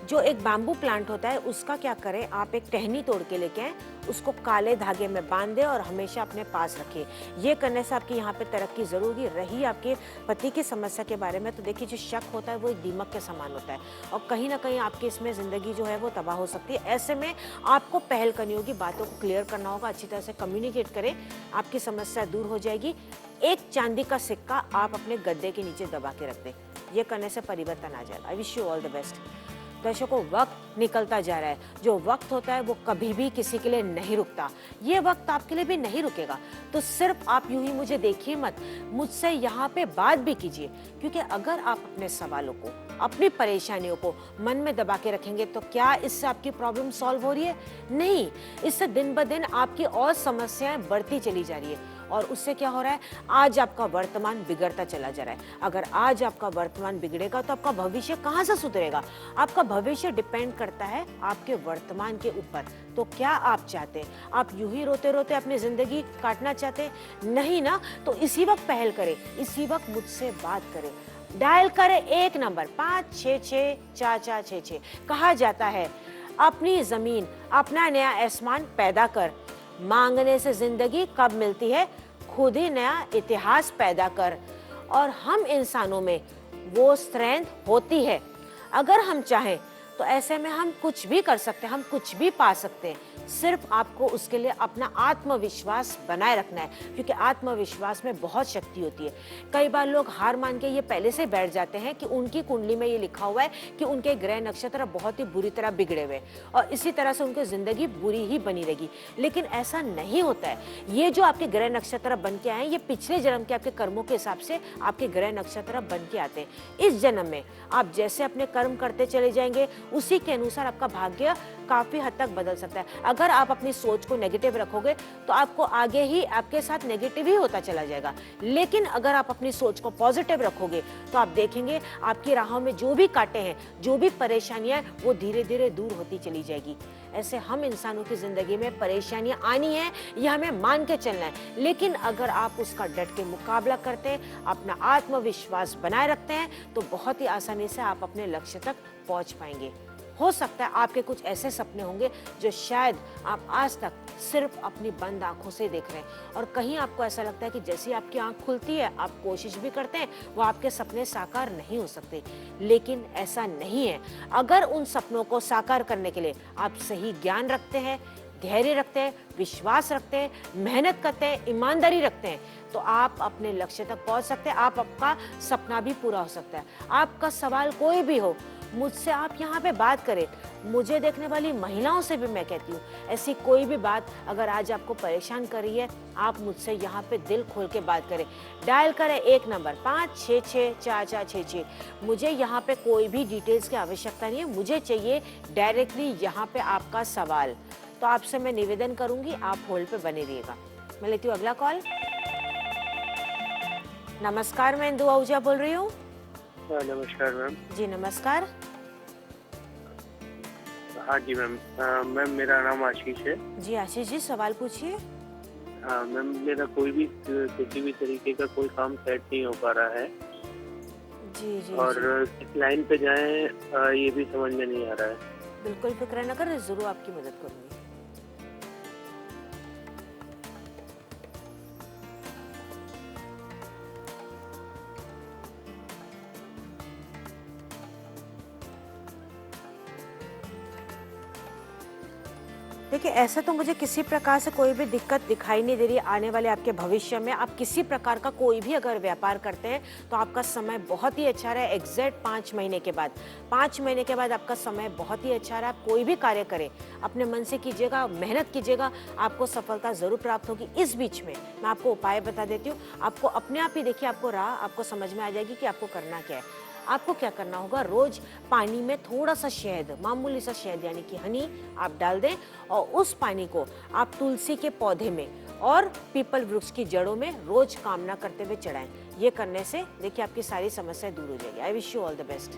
जो एक बैम्बू प्लांट होता है उसका क्या करें, आप एक टहनी तोड़ के लेके आएँ, उसको काले धागे में बांध दें और हमेशा अपने पास रखें। ये करने से आपकी यहाँ पे तरक्की ज़रूर होगी। रही आपके पति की समस्या के बारे में, तो देखिए जो शक होता है वो एक दीमक के समान होता है और कहीं ना कहीं आपकी इसमें ज़िंदगी जो है वो तबाह हो सकती है। ऐसे में आपको पहल करनी होगी, बातों को क्लियर करना होगा, अच्छी तरह से कम्युनिकेट करें, आपकी समस्या दूर हो जाएगी। एक चांदी का सिक्का आप अपने गद्दे के नीचे दबा के रख दें। ये करने से परिवर्तन आ जाएगा। I wish you all the best. दर्शकों, वक्त निकलता जा रहा है। जो वक्त होता है वो कभी भी किसी के लिए नहीं रुकता। ये वक्त आपके लिए भी नहीं रुकेगा। तो सिर्फ आप यूं ही मुझे देखिए मत, मुझसे यहाँ पे बात भी कीजिए, क्योंकि अगर आप अपने सवालों को, अपनी परेशानियों को मन में दबा के रखेंगे तो क्या इससे आपकी प्रॉब्लम सॉल्व हो रही है? नहीं, इससे दिन ब दिन आपकी और समस्याएं बढ़ती चली जा रही है। और उससे क्या हो रहा है, आज आपका वर्तमान बिगड़ता चला जा रहा है। अगर आज आपका वर्तमान बिगड़ेगा तो आपका भविष्य कहाँ से सुधरेगा? आपका भविष्य डिपेंड करता है आपके वर्तमान के ऊपर। तो क्या आप चाहते हैं, आप यूं ही रोते रोते अपनी जिंदगी काटना चाहते हैं? नहीं ना, तो इसी वक्त पहल करें, इसी वक्त मुझसे बात करें। डायल करें एक नंबर 566466। कहा जाता है अपनी जमीन, अपना नया आसमान पैदा कर। मांगने से जिंदगी कब मिलती है, खुद ही नया इतिहास पैदा कर। और हम इंसानों में वो स्ट्रेंथ होती है, अगर हम चाहें तो ऐसे में हम कुछ भी कर सकते हैं, हम कुछ भी पा सकते हैं। सिर्फ आपको उसके लिए अपना आत्मविश्वास बनाए रखना है, क्योंकि आत्मविश्वास में बहुत शक्ति होती है। कई बार लोग हार मान के ये पहले से बैठ जाते हैं कि उनकी कुंडली में ये लिखा हुआ है कि उनके ग्रह नक्षत्र बहुत ही बुरी तरह बिगड़े हुए और इसी तरह से उनकी जिंदगी बुरी ही बनी रहेगी। लेकिन ऐसा नहीं होता है। ये जो आपके ग्रह नक्षत्र बन के आए हैं, ये पिछले जन्म के आपके कर्मों के हिसाब से आपके ग्रह नक्षत्र बन के आते हैं। इस जन्म में आप जैसे अपने कर्म करते चले जाएंगे, उसी के अनुसार आपका भाग्य काफ़ी हद तक बदल सकता है। अगर आप अपनी सोच को नेगेटिव रखोगे तो आपको आगे ही आपके साथ नेगेटिव ही होता चला जाएगा, लेकिन अगर आप अपनी सोच को पॉजिटिव रखोगे तो आप देखेंगे आपकी राहों में जो भी कांटे हैं, जो भी परेशानियां, वो धीरे धीरे दूर होती चली जाएगी। ऐसे हम इंसानों की जिंदगी में परेशानियां आनी है, यह हमें मान के चलना है, लेकिन अगर आप उसका डट के मुकाबला करते हैं, अपना आत्मविश्वास बनाए रखते हैं, तो बहुत ही आसानी से आप अपने लक्ष्य तक पहुंच पाएंगे। हो सकता है आपके कुछ ऐसे सपने होंगे जो शायद आप आज तक सिर्फ अपनी बंद आंखों से देख रहे हैं, और कहीं आपको ऐसा लगता है कि जैसे आपकी आंख खुलती है, आप कोशिश भी करते हैं, वो आपके सपने साकार नहीं हो सकते, लेकिन ऐसा नहीं है। अगर उन सपनों को साकार करने के लिए आप सही ज्ञान रखते हैं, धैर्य रखते हैं, विश्वास रखते हैं, मेहनत करते हैं, ईमानदारी रखते हैं, तो आप अपने लक्ष्य तक पहुंच सकते हैं। आपका सपना भी पूरा हो सकता है। आपका सवाल कोई भी हो, मुझसे आप यहाँ पे बात करें। मुझे देखने वाली महिलाओं से भी मैं कहती हूँ, ऐसी कोई भी बात अगर आज आपको परेशान कर रही है, आप मुझसे यहाँ पे दिल खोल के बात करें। डायल करें 1 नंबर 5664466। मुझे यहाँ पे कोई भी डिटेल्स की आवश्यकता नहीं है, मुझे चाहिए डायरेक्टली यहाँ पे आपका सवाल। तो आपसे मैं निवेदन करूंगी, आप होल्ड पे बने रहिएगा। मैं लेती हूँ अगला कॉल। नमस्कार, मैं इंदु आहूजा बोल रही हूँ। नमस्कार मैम। जी नमस्कार। हाँ जी मैम। मैम मेरा नाम आशीष है। जी आशीष जी, सवाल पूछिए। हाँ मैम, मेरा कोई भी किसी भी तरीके का कोई काम सेट नहीं हो पा रहा है। जी जी। और किस लाइन पे जाएं ये भी समझ में नहीं आ रहा है। बिल्कुल फिक्र न करें, जरूर आपकी मदद करूंगी। देखिए, ऐसा तो मुझे किसी प्रकार से कोई भी दिक्कत दिखाई नहीं दे रही आने वाले आपके भविष्य में। आप किसी प्रकार का कोई भी अगर व्यापार करते हैं तो आपका समय बहुत ही अच्छा रहा है। एग्जैक्ट 5 महीने के बाद, 5 महीने के बाद आपका समय बहुत ही अच्छा रहा। आप कोई भी कार्य करें, अपने मन से कीजिएगा, मेहनत कीजिएगा, आपको सफलता जरूर प्राप्त होगी। इस बीच में मैं आपको उपाय बता देती हूँ। आपको अपने आप ही देखिए, आपको राह आपको समझ में आ जाएगी कि आपको करना क्या है। आपको क्या करना होगा, रोज पानी में थोड़ा सा शहद, मामूली सा शहद यानी कि हनी आप डाल दें, और उस पानी को आप तुलसी के पौधे में और पीपल वृक्ष की जड़ों में रोज कामना करते हुए चढ़ाएं। ये करने से देखिए आपकी सारी समस्याएं दूर हो जाएगी। I wish you all the best.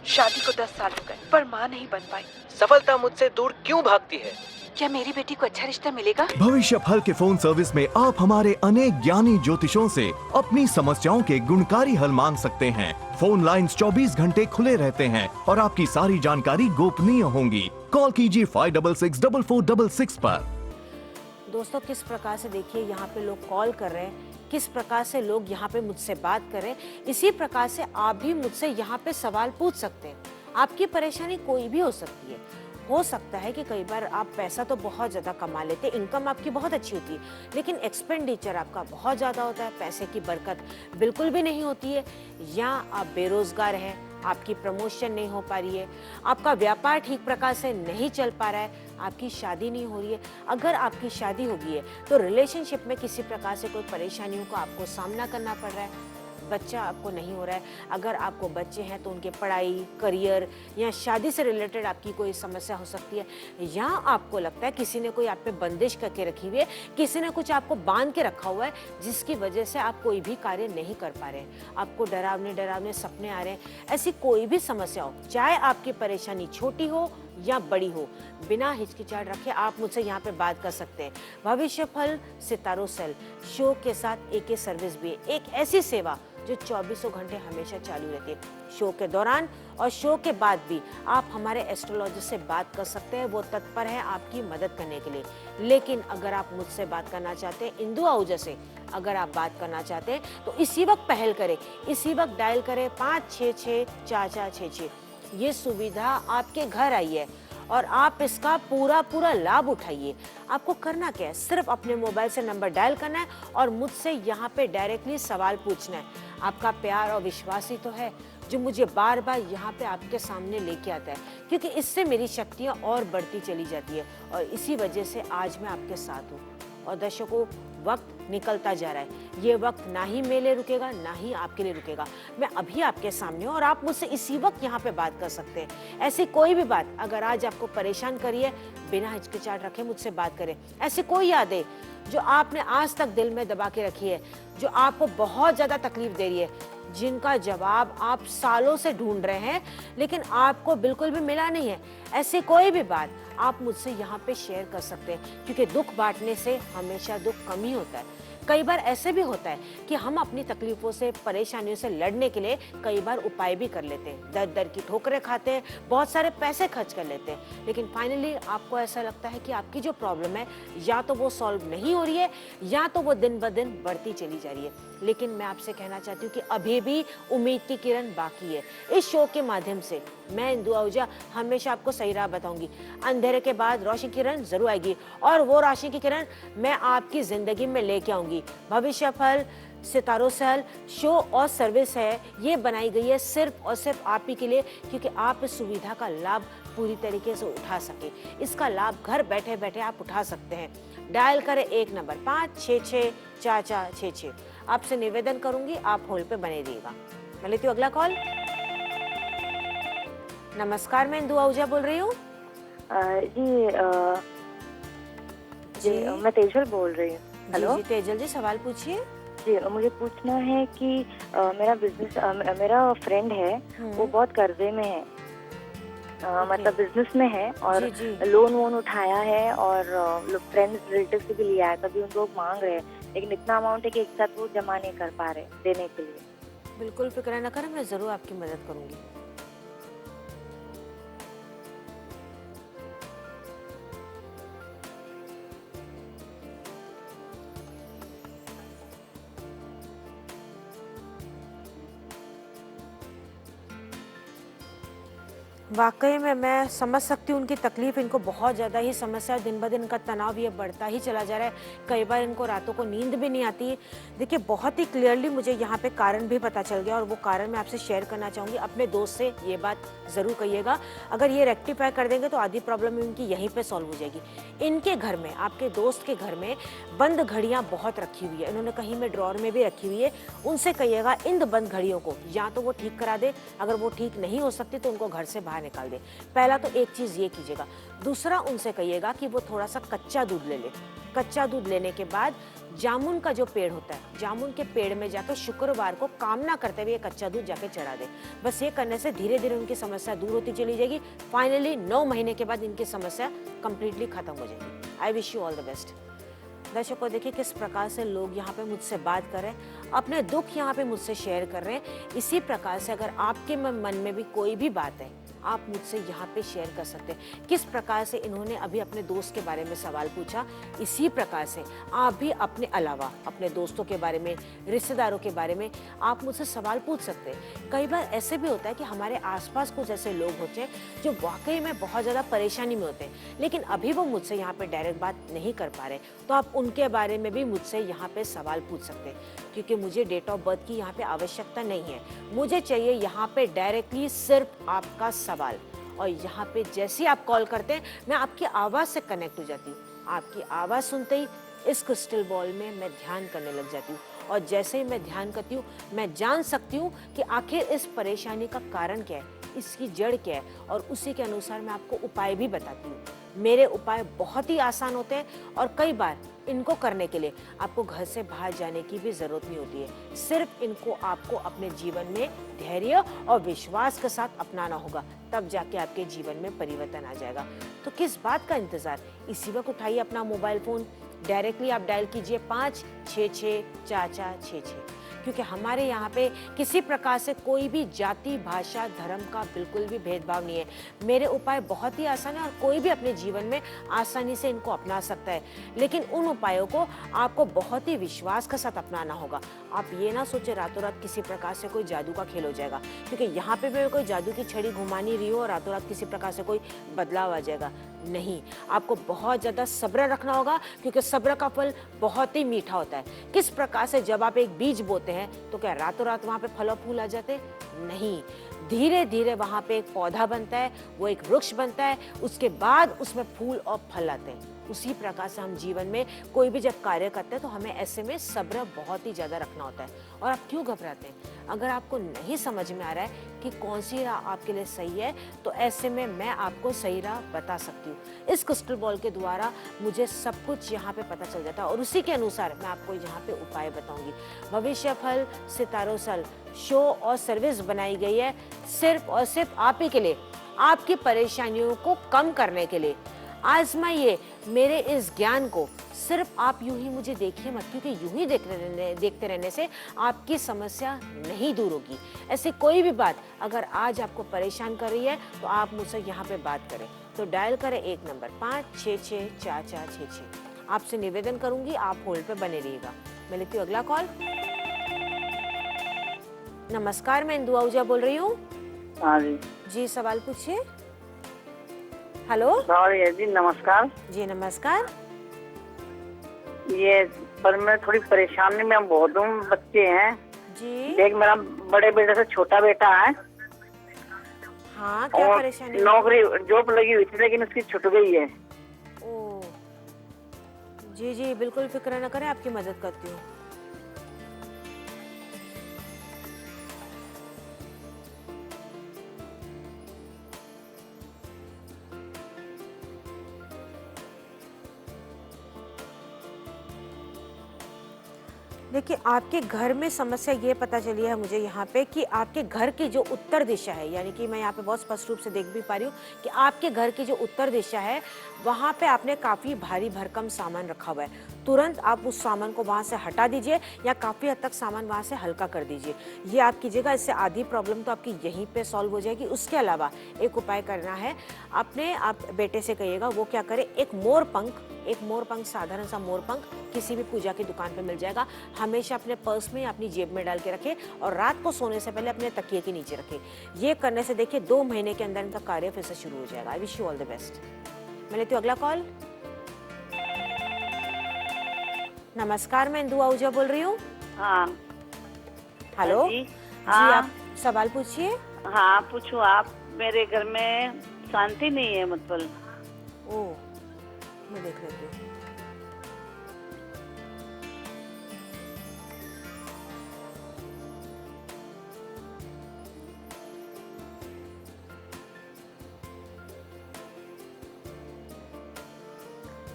शादी को 10 साल हो गए पर माँ नहीं बन पाई। सफलता मुझसे दूर क्यों भागती है? क्या मेरी बेटी को अच्छा रिश्ता मिलेगा? भविष्य फल के फोन सर्विस में आप हमारे अनेक ज्ञानी ज्योतिषों से अपनी समस्याओं के गुणकारी हल मांग सकते हैं। फोन लाइंस 24 घंटे खुले रहते हैं और आपकी सारी जानकारी गोपनीय होंगी। कॉल कीजिए 564466 पर। दोस्तों, किस प्रकार से देखिए यहाँ पे लोग कॉल कर रहे हैं, किस प्रकार से लोग यहाँ पे मुझसे बात कर रहे हैं, इसी प्रकार से आप भी मुझसे यहाँ पे सवाल पूछ सकते हैं। आपकी परेशानी कोई भी हो सकती है। हो सकता है कि कई बार आप पैसा तो बहुत ज़्यादा कमा लेते, इनकम आपकी बहुत अच्छी होती है, लेकिन एक्सपेंडिचर आपका बहुत ज़्यादा होता है, पैसे की बरकत बिल्कुल भी नहीं होती है, या आप बेरोजगार हैं, आपकी प्रमोशन नहीं हो पा रही है, आपका व्यापार ठीक प्रकार से नहीं चल पा रहा है, आपकी शादी नहीं हो रही है। अगर आपकी शादी हो गई है तो रिलेशनशिप में किसी प्रकार से कोई परेशानियों का आपको सामना करना पड़ रहा है, बच्चा आपको नहीं हो रहा है। अगर आपको बच्चे हैं तो उनके पढ़ाई, करियर या शादी से रिलेटेड आपकी कोई समस्या हो सकती है, या आपको लगता है किसी ने कोई आप पे बंदिश करके रखी हुई है, किसी ने कुछ आपको बांध के रखा हुआ है, जिसकी वजह से आप कोई भी कार्य नहीं कर पा रहे हैं, आपको डरावने डरावने सपने आ रहे हैं। ऐसी कोई भी समस्या हो, चाहे आपकी परेशानी छोटी हो या बड़ी हो, बिना हिचकिचाहट रखे आप मुझसे यहाँ पे बात कर सकते हैं। भविष्य फल सितारों सेल शो के साथ एक सर्विस भी है, एक ऐसी सेवा जो 24 घंटे हमेशा चालू रहती है। शो के दौरान और शो के बाद भी आप हमारे एस्ट्रोलॉजिस्ट से बात कर सकते हैं, वो तत्पर है आपकी मदद करने के लिए। लेकिन अगर आप मुझसे बात करना चाहते हैं, इंदु आहूजा से अगर आप बात करना चाहते हैं, तो इसी वक्त पहल करें, इसी वक्त डायल करें 5664466। ये सुविधा आपके घर आई है और आप इसका पूरा लाभ उठाइए। आपको करना क्या है, सिर्फ अपने मोबाइल से नंबर डायल करना है और मुझसे यहाँ पे डायरेक्टली सवाल पूछना है। आपका प्यार और विश्वास ही तो है जो मुझे बार बार यहाँ पे आपके सामने लेके आता है, क्योंकि इससे मेरी शक्तियाँ और बढ़ती चली जाती है, और इसी वजह से आज मैं आपके साथ हूँ। और दर्शकों वक्त निकलता जा रहा है। ये वक्त ना ही मेरे लिए रुकेगा, ना ही आपके लिए रुकेगा। मैं अभी आपके सामने हूं और आप मुझसे इसी वक्त यहाँ पे बात कर सकते हैं। ऐसी कोई भी बात अगर आज आपको परेशान करी है, बिना हिचकिचाहट रखे मुझसे बात करें। ऐसी कोई यादें जो आपने आज तक दिल में दबा के रखी है, जो आपको बहुत ज्यादा तकलीफ दे रही है, जिनका जवाब आप सालों से ढूंढ रहे हैं लेकिन आपको बिल्कुल भी मिला नहीं है, ऐसी कोई भी बात आप मुझसे यहाँ पे शेयर कर सकते हैं, क्योंकि दुख बांटने से हमेशा दुख कम ही होता है। कई बार ऐसे भी होता है कि हम अपनी तकलीफों से, परेशानियों से लड़ने के लिए कई बार उपाय भी कर लेते हैं, दर दर की ठोकरें खाते हैं, बहुत सारे पैसे खर्च कर लेते हैं, लेकिन फाइनली आपको ऐसा लगता है कि आपकी जो प्रॉब्लम है या तो वो सॉल्व नहीं हो रही है या तो वो दिन ब दिन बढ़ती चली जा रही है। लेकिन मैं आपसे कहना चाहती हूँ कि अभी भी उम्मीद की किरण बाकी है। इस शो के माध्यम से मैं इंदु आहूजा हमेशा आपको सही राह बताऊंगी। अंधेरे के बाद रोशनी की किरण जरूर आएगी और वो रोशनी की किरण मैं आपकी जिंदगी में लेके आऊंगी। भविष्य फल, सितारों से हल शो और सर्विस है, ये बनाई गई है सिर्फ और सिर्फ आप ही के लिए, क्योंकि आप इस सुविधा का लाभ पूरी तरीके से उठा सके। इसका लाभ घर बैठे बैठे आप उठा सकते हैं। डायल करें 1 नंबर 5664466। आपसे निवेदन करूंगी आप होल्ड पे बने रहिएगा। मैं लेती हूँ अगला कॉल। नमस्कार, मैं इंदु आहूजा बोल रही हूँ। जी मैं तेजल बोल रही हूँ। हेलो जी तेजल जी, सवाल पूछिए। जी मुझे पूछना है कि मेरा फ्रेंड है, वो बहुत कर्जे में है, मतलब बिजनेस में है और लोन वोन उठाया है और फ्रेंड्स रिलेटिव से भी लिया है। तभी उन लोग मांग रहे हैं, लेकिन इतना अमाउंट है कि एक साथ वो जमा नहीं कर पा रहे देने के लिए। बिल्कुल फिक्र न करें, मैं जरूर आपकी मदद करूंगी। वाकई में मैं समझ सकती हूँ उनकी तकलीफ। इनको बहुत ज़्यादा ही समस्या, दिन ब दिन इनका तनाव ये बढ़ता ही चला जा रहा है। कई बार इनको रातों को नींद भी नहीं आती। देखिए बहुत ही क्लियरली मुझे यहाँ पे कारण भी पता चल गया और वो कारण मैं आपसे शेयर करना चाहूँगी। अपने दोस्त से ये बात ज़रूर कहिएगा, अगर ये रेक्टिफाई कर देंगे तो आधी प्रॉब्लम इनकी यहीं पर सॉल्व हो जाएगी। इनके घर में, आपके दोस्त के घर में बंद घड़ियाँ बहुत रखी हुई है, इन्होंने कहीं में ड्रॉर में भी रखी हुई है। उनसे कहिएगा इन बंद घड़ियों को या तो वो ठीक करा दे, अगर वो ठीक नहीं हो सकती तो उनको घर से बाहर निकाल दे। पहला तो एक चीज ये कीजिएगा। दूसरा उनसे कहिएगा कि वो थोड़ा सा कच्चा दूध ले ले। कच्चा दूध लेने के बाद जामुन का जो पेड़ होता है, जामुन के पेड़ में जाकर शुक्रवार को कामना करते हुए कच्चा दूध जाके चढ़ा दे। बस ये करने से धीरे धीरे उनकी समस्या दूर होती चली जाएगी। फाइनली 9 महीने के बाद इनकी समस्या कंप्लीटली खत्म हो जाएगी। I wish you all the best. दर्शकों देखिए किस प्रकार से लोग यहाँ पे मुझसे बात कर रहे हैं, अपने दुख यहाँ पे मुझसे शेयर कर रहे हैं। इसी प्रकार से अगर आपके मन में भी कोई भी बात है, आप मुझसे यहाँ पे शेयर कर सकते हैं। किस प्रकार से इन्होंने अभी अपने दोस्त के बारे में सवाल पूछा, इसी प्रकार से आप भी अपने अलावा अपने दोस्तों के बारे में, रिश्तेदारों के बारे में आप मुझसे सवाल पूछ सकते हैं। कई बार ऐसे भी होता है कि हमारे आसपास कुछ ऐसे लोग होते हैं जो वाकई में बहुत ज़्यादा परेशानी में होते हैं, लेकिन अभी वो मुझसे यहाँ पे डायरेक्ट बात नहीं कर पा रहे, तो आप उनके बारे में भी मुझसे यहाँ पे सवाल पूछ सकते हैं। क्योंकि मुझे डेट ऑफ बर्थ की यहाँ पे आवश्यकता नहीं है, मुझे चाहिए यहाँ पे डायरेक्टली सिर्फ आपका सवाल। और यहाँ पे जैसे ही आप कॉल करते हैं मैं आपकी आवाज़ से कनेक्ट हो जाती हूँ। आपकी आवाज़ सुनते ही इस क्रिस्टल बॉल में मैं ध्यान करने लग जाती हूँ, और जैसे ही मैं ध्यान करती हूँ मैं जान सकती हूँ कि आखिर इस परेशानी का कारण क्या है, इसकी जड़ क्या है, और उसी के अनुसार मैं आपको उपाय भी बताती हूँ। मेरे उपाय बहुत ही आसान होते हैं और कई बार इनको करने के लिए आपको घर से बाहर जाने की भी जरूरत नहीं होती है। सिर्फ इनको आपको अपने जीवन में धैर्य और विश्वास के साथ अपनाना होगा, तब जाके आपके जीवन में परिवर्तन आ जाएगा। तो किस बात का इंतजार, इसी वक्त उठाइए अपना मोबाइल फोन, डायरेक्टली आप डायल कीजिए 5664466, क्योंकि हमारे यहाँ पे किसी प्रकार से कोई भी जाति, भाषा, धर्म का बिल्कुल भी भेदभाव नहीं है। मेरे उपाय बहुत ही आसान है और कोई भी अपने जीवन में आसानी से इनको अपना सकता है, लेकिन उन उपायों को आपको बहुत ही विश्वास के साथ अपनाना होगा। आप ये ना सोचे रातों रात किसी प्रकार से कोई जादू का खेल हो जाएगा, क्योंकि यहाँ पे मैं कोई जादू की छड़ी घुमा नहीं रही हूँ और रातों रात किसी प्रकार से कोई बदलाव आ जाएगा। नहीं, आपको बहुत ज़्यादा सब्र रखना होगा, क्योंकि सब्र का फल बहुत ही मीठा होता है। किस प्रकार से जब आप एक बीज बोते हैं तो क्या रातों रात वहाँ पे फल और फूल आ जाते? नहीं, धीरे धीरे वहां पे एक पौधा बनता है, वो एक वृक्ष बनता है, उसके बाद उसमें फूल और फल आते हैं। उसी प्रकार से हम जीवन में कोई भी जब कार्य करते हैं तो हमें ऐसे में सब्र बहुत ही ज्यादा रखना होता है। और आप क्यों घबराते हैं? अगर आपको नहीं समझ में आ रहा है कि कौन सी राह आपके लिए सही है, तो ऐसे में मैं आपको सही राह बता सकती हूँ। इस क्रिस्टल बॉल के द्वारा मुझे सब कुछ यहाँ पे पता चल जाता है और उसी के अनुसार मैं आपको यहाँ पे उपाय बताऊंगी। भविष्य फल सितारों सल शो और सर्विस बनाई गई है सिर्फ और सिर्फ आप ही के लिए, आपकी परेशानियों को कम करने के लिए। आजमाइए मेरे इस ज्ञान को। सिर्फ आप यूं ही मुझे देखिए मत, क्योंकि यूं ही देखते रहने से आपकी समस्या नहीं दूर होगी। ऐसी कोई भी बात अगर आज आपको परेशान कर रही है तो आप मुझसे यहाँ पे बात करें। तो डायल करें 1 नंबर 5664466। आपसे निवेदन करूंगी आप होल्ड पे बने रहिएगा। मैं लेती हूँ अगला कॉल। नमस्कार, मैं इंदु आहूजा बोल रही हूँ। हाँ जी। जी सवाल पूछिए। हेलो जी नमस्कार। जी नमस्कार। ये पर मैं थोड़ी परेशानी में बहुत हूँ। बच्चे हैं जी। एक मेरा बड़े बेटे से छोटा बेटा है। हाँ, क्या और परेशानी? नौकरी जॉब लगी हुई थी लेकिन उसकी छूट गई है। ओ जी जी, बिल्कुल फिक्र न करें, आपकी मदद करती हूँ। देखिए, आपके घर में समस्या ये पता चली है मुझे यहाँ पे कि आपके घर की जो उत्तर दिशा है, यानी कि मैं यहाँ पे बहुत स्पष्ट रूप से देख भी पा रही हूँ कि आपके घर की जो उत्तर दिशा है वहाँ पे आपने काफ़ी भारी भरकम सामान रखा हुआ है। तुरंत आप उस सामान को वहाँ से हटा दीजिए या काफ़ी हद तक सामान वहाँ से हल्का कर दीजिए। ये आप कीजिएगा, इससे आधी प्रॉब्लम तो आपकी यहीं पे सॉल्व हो जाएगी। उसके अलावा एक उपाय करना है, आप बेटे से कहिएगा वो क्या करे, एक मोर पंख साधारण सा मोर पंख किसी भी पूजा की दुकान पे मिल जाएगा, हमेशा अपने पर्स में या अपनी जेब में डाल के रखे और रात को सोने से पहले अपने तकिए के नीचे रखे। ये करने से देखिए 2 महीने के अंदर इनका कार्य फिर से शुरू हो जाएगा। I wish you all the best. मैं लेती हूँ अगला कॉल। नमस्कार, मैं इंदु आहूजा बोल रही हूँ। हाँ हेलो जी। हाँ। आप सवाल पूछिए। हाँ पूछो आप। मेरे घर में शांति नहीं है मतलब। ओ, मैं देख लेती हूँ।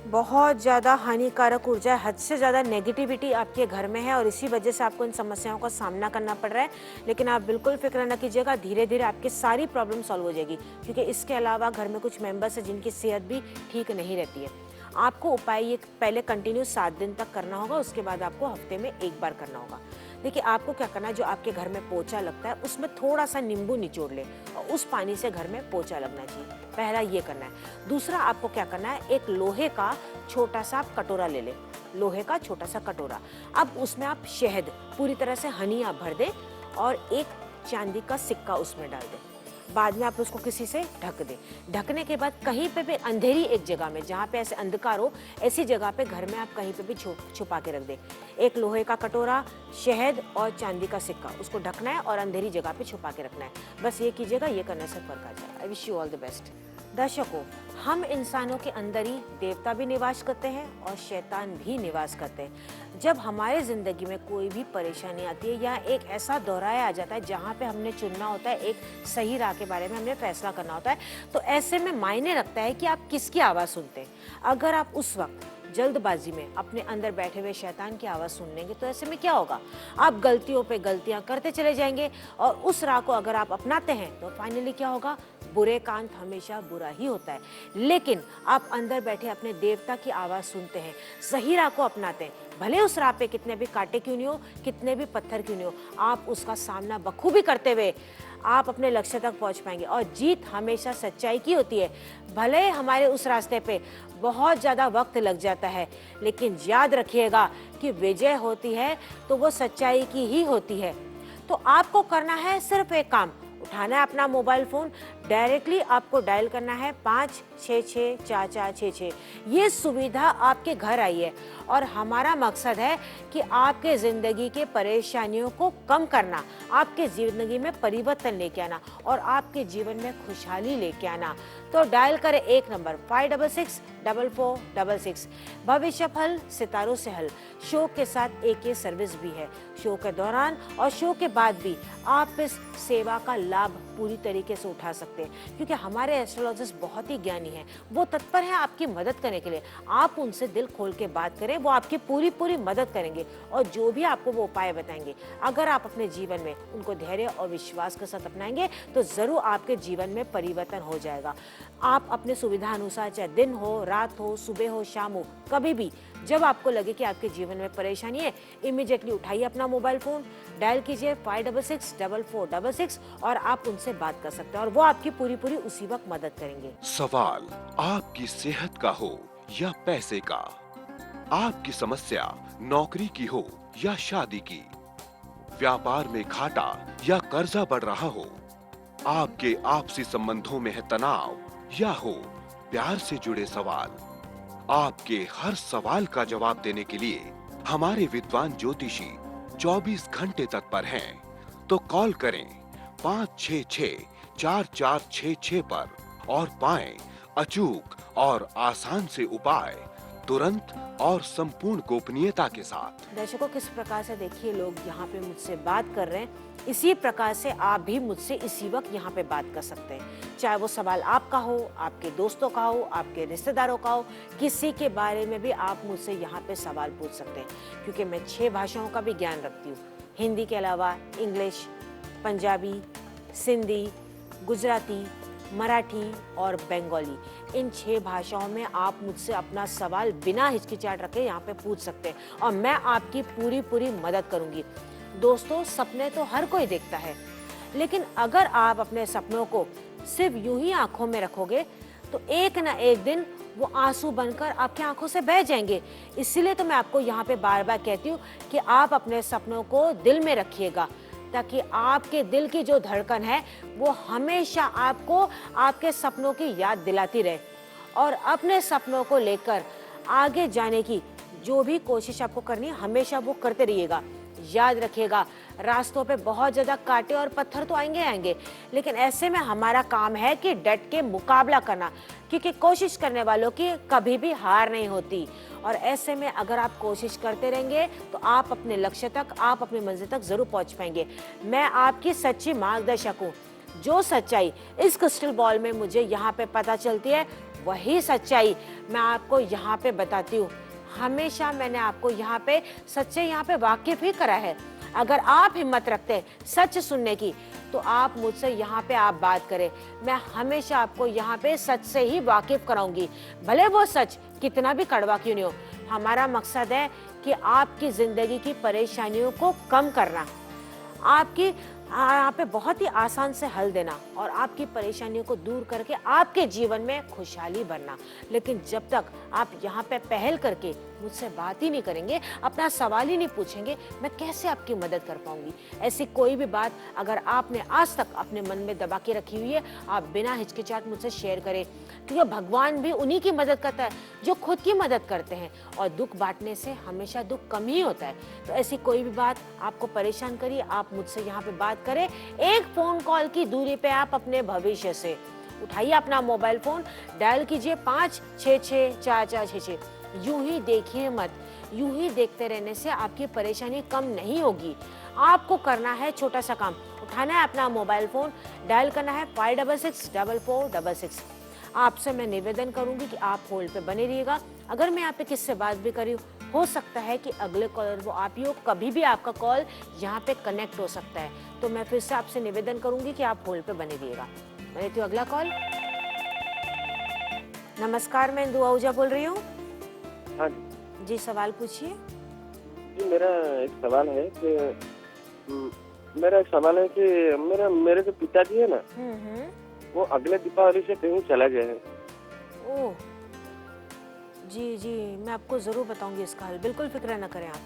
बहुत ज़्यादा हानिकारक ऊर्जा, हद से ज़्यादा नेगेटिविटी आपके घर में है और इसी वजह से आपको इन समस्याओं का सामना करना पड़ रहा है। लेकिन आप बिल्कुल फिक्र न कीजिएगा, धीरे धीरे आपकी सारी प्रॉब्लम सॉल्व हो जाएगी, क्योंकि इसके अलावा घर में कुछ मेंबर्स हैं जिनकी सेहत भी ठीक नहीं रहती है। आपको उपाय ये पहले कंटिन्यू 7 दिन तक करना होगा, उसके बाद आपको हफ्ते में 1 बार करना होगा। देखिए, आपको क्या करना है, जो आपके घर में पोछा लगता है उसमें थोड़ा सा नींबू निचोड़ ले और उस पानी से घर में पोछा लगना चाहिए। पहला ये करना है। दूसरा आपको क्या करना है, एक लोहे का छोटा सा आप कटोरा ले ले, लोहे का छोटा सा कटोरा। अब उसमें आप शहद पूरी तरह से हनी आप भर दें और एक चांदी का सिक्का उसमें डाल दें। बाद में आप उसको किसी से ढक दें। ढकने के बाद कहीं पे भी अंधेरी एक जगह में, जहाँ पे ऐसे अंधकार हो, ऐसी जगह पे घर में आप कहीं पे भी छुपा के रख दें। एक लोहे का कटोरा, शहद और चांदी का सिक्का, उसको ढकना है और अंधेरी जगह पे छुपा के रखना है। बस ये कीजिएगा, ये करने से फर्क आ जाएगा। I wish you all the best. दर्शकों, हम इंसानों के अंदर ही देवता भी निवास करते हैं और शैतान भी निवास करते हैं। जब हमारे ज़िंदगी में कोई भी परेशानी आती है या एक ऐसा दौराया आ जाता है जहाँ पे हमने चुनना होता है, एक सही राह के बारे में हमने फैसला करना होता है, तो ऐसे में मायने रखता है कि आप किसकी आवाज़ सुनते हैं। अगर आप उस वक्त जल्दबाजी में अपने अंदर बैठे हुए शैतान की आवाज़ सुन लेंगे तो ऐसे में क्या होगा, आप गलतियों पे गलतियां करते चले जाएंगे और उस राह को अगर आप अपनाते हैं तो फाइनली क्या होगा, बुरे का अंत हमेशा बुरा ही होता है। लेकिन आप अंदर बैठे अपने देवता की आवाज़ सुनते हैं, सही राह को अपनाते हैं, भले उस राह पे कितने भी कांटे क्यों नहीं हो, कितने भी पत्थर क्यों नहीं हो, आप उसका सामना बखूबी करते हुए आप अपने लक्ष्य तक पहुंच पाएंगे। और जीत हमेशा सच्चाई की होती है। भले हमारे उस रास्ते पे बहुत ज़्यादा वक्त लग जाता है, लेकिन याद रखिएगा कि विजय होती है तो वो सच्चाई की ही होती है। तो आपको करना है सिर्फ एक काम, उठाना है अपना मोबाइल फ़ोन, डायरेक्टली आपको डायल करना है 5664466। ये सुविधा आपके घर आई है और हमारा मकसद है कि आपके ज़िंदगी के परेशानियों को कम करना, आपके ज़िंदगी में परिवर्तन लेके आना और आपके जीवन में खुशहाली लेके आना। तो डायल करें एक नंबर 564466। भविष्य फल सितारों से हल शो के साथ एक ये सर्विस भी है। शो के दौरान और शो के बाद भी आप इस सेवा का लाभ पूरी तरीके से उठा सकते हैं, क्योंकि हमारे एस्ट्रोलॉजिस्ट बहुत ही ज्ञानी हैं। वो तत्पर हैं आपकी मदद करने के लिए। आप उनसे दिल खोल के बात करें, वो आपकी पूरी मदद करेंगे और जो भी आपको वो उपाय बताएंगे, अगर आप अपने जीवन में उनको धैर्य और विश्वास के साथ अपनाएंगे तो जरूर आपके जीवन में परिवर्तन हो जाएगा। आप अपने सुविधा अनुसार, चाहे दिन हो, रात हो, सुबह हो, शाम हो, कभी भी जब आपको लगे कि आपके जीवन में परेशानी है, इमीडिएटली उठाइए अपना मोबाइल फोन, डायल कीजिए 56664466 और आप उनसे बात कर सकते हैं और वो आपकी पूरी उसी वक्त मदद करेंगे। सवाल आपकी सेहत का हो या पैसे का, आपकी समस्या नौकरी की हो या शादी की, व्यापार में घाटा या कर्जा बढ़ रहा हो, आपके आपसी संबंधों में है तनाव या हो प्यार से जुड़े सवाल, आपके हर सवाल का जवाब देने के लिए हमारे विद्वान ज्योतिषी 24 घंटे तत्पर हैं। तो कॉल करें 5664466 पर और पाएं अचूक और आसान से उपाय, तुरंत और संपूर्ण गोपनीयता के साथ। दर्शकों, किस प्रकार से देखिए लोग यहाँ पे मुझसे बात कर रहे हैं, इसी प्रकार से आप भी मुझसे इसी वक्त यहाँ पे बात कर सकते हैं। चाहे वो सवाल आपका हो, आपके दोस्तों का हो, आपके रिश्तेदारों का हो, किसी के बारे में भी आप मुझसे यहाँ पे सवाल पूछ सकते हैं, क्योंकि मैं 6 भाषाओं का भी ज्ञान रखती हूँ। हिंदी के अलावा इंग्लिश, पंजाबी, सिंधी, गुजराती, मराठी और बंगाली, इन 6 भाषाओं में आप मुझसे अपना सवाल बिना हिचकिचाहट रखे यहाँ पे पूछ सकते हैं और मैं आपकी पूरी मदद करूंगी। दोस्तों, सपने तो हर कोई देखता है, लेकिन अगर आप अपने सपनों को सिर्फ यूं ही आंखों में रखोगे तो एक ना एक दिन वो आंसू बनकर आपकी आंखों से बह जाएंगे। इसीलिए तो मैं आपको यहाँ पे बार-बार कहती हूँ कि आप अपने सपनों को दिल में रखिएगा, ताकि आपके दिल की जो धड़कन है वो हमेशा आपको आपके सपनों की याद दिलाती रहे और अपने सपनों को लेकर आगे जाने की जो भी कोशिश आपको करनी है, हमेशा वो करते रहिएगा। याद रखिएगा, रास्तों पे बहुत ज्यादा कांटे और पत्थर तो आएंगे, लेकिन ऐसे में हमारा काम है कि डट के मुकाबला करना, क्योंकि कोशिश करने वालों की कभी भी हार नहीं होती। और ऐसे में अगर आप कोशिश करते रहेंगे तो आप अपने लक्ष्य तक, आप अपनी मंजिल तक जरूर पहुंच पाएंगे। मैं आपकी सच्ची मार्गदर्शक हूँ। जो सच्चाई इस क्रिस्टल बॉल में मुझे यहाँ पे पता चलती है, वही सच्चाई मैं आपको यहाँ पे बताती हूँ। हमेशा मैंने आपको यहाँ पे सच्चे यहाँ पे वाकिफ ही करा है। अगर आप हिम्मत रखते हैं सच सुनने की, तो आप मुझसे यहाँ पे आप बात करें। मैं हमेशा आपको यहाँ पे सच से ही वाकिफ कराऊंगी, भले वो सच कितना भी कड़वा क्यों नहीं हो। हमारा मकसद है कि आपकी जिंदगी की परेशानियों को कम करना, आपकी यहाँ पे बहुत ही आसान से हल देना और आपकी परेशानियों को दूर करके आपके जीवन में खुशहाली भरना। लेकिन जब तक आप यहाँ पे पहल करके मुझसे बात ही नहीं करेंगे, अपना सवाल ही नहीं पूछेंगे, मैं कैसे आपकी मदद कर पाऊंगी। ऐसी कोई भी बात अगर आपने आज तक अपने मन में दबा के रखी हुई है, आप बिना हिचकिचाहट मुझसे शेयर करें, क्योंकि भगवान भी उन्हीं की मदद करता है जो खुद की मदद करते हैं और दुख बांटने से हमेशा दुख कम ही होता है। तो ऐसी कोई भी बात आपको परेशान करिए, आप मुझसे यहाँ पे बात करें। एक फोन कॉल की दूरी पे आप अपने भविष्य से उठाइए अपना मोबाइल फोन, डायल कीजिए 5664466। यूं ही देखिए मत, यूं ही देखते रहने से आपकी परेशानी कम नहीं होगी। आपको करना है छोटा सा काम, उठाना है अपना मोबाइल फोन, डायल करना है 5664466। आपसे मैं निवेदन करूंगी कि आप होल्ड पे बने रहिएगा। अगर मैं यहाँ पे किससे बात भी करी, हो सकता है कि अगले कॉलर वो आप ही हो, कभी भी आपका कॉल यहाँ पे कनेक्ट हो सकता है। तो मैं फिर से आपसे निवेदन करूंगी कि आप होल्ड पे बने रहिएगा। मैं लेती हूँ अगला कॉल। नमस्कार, मैं इंदु आहूजा बोल रही हूँ। हाँ जी, सवाल पूछिए। जी, मेरा एक सवाल है कि मेरे जो पिताजी है ना, वो अगले दीपावली से कहीं चला गया है। ओह जी, मैं आपको जरूर बताऊंगी इसका हल, बिल्कुल फिक्र न करें आप।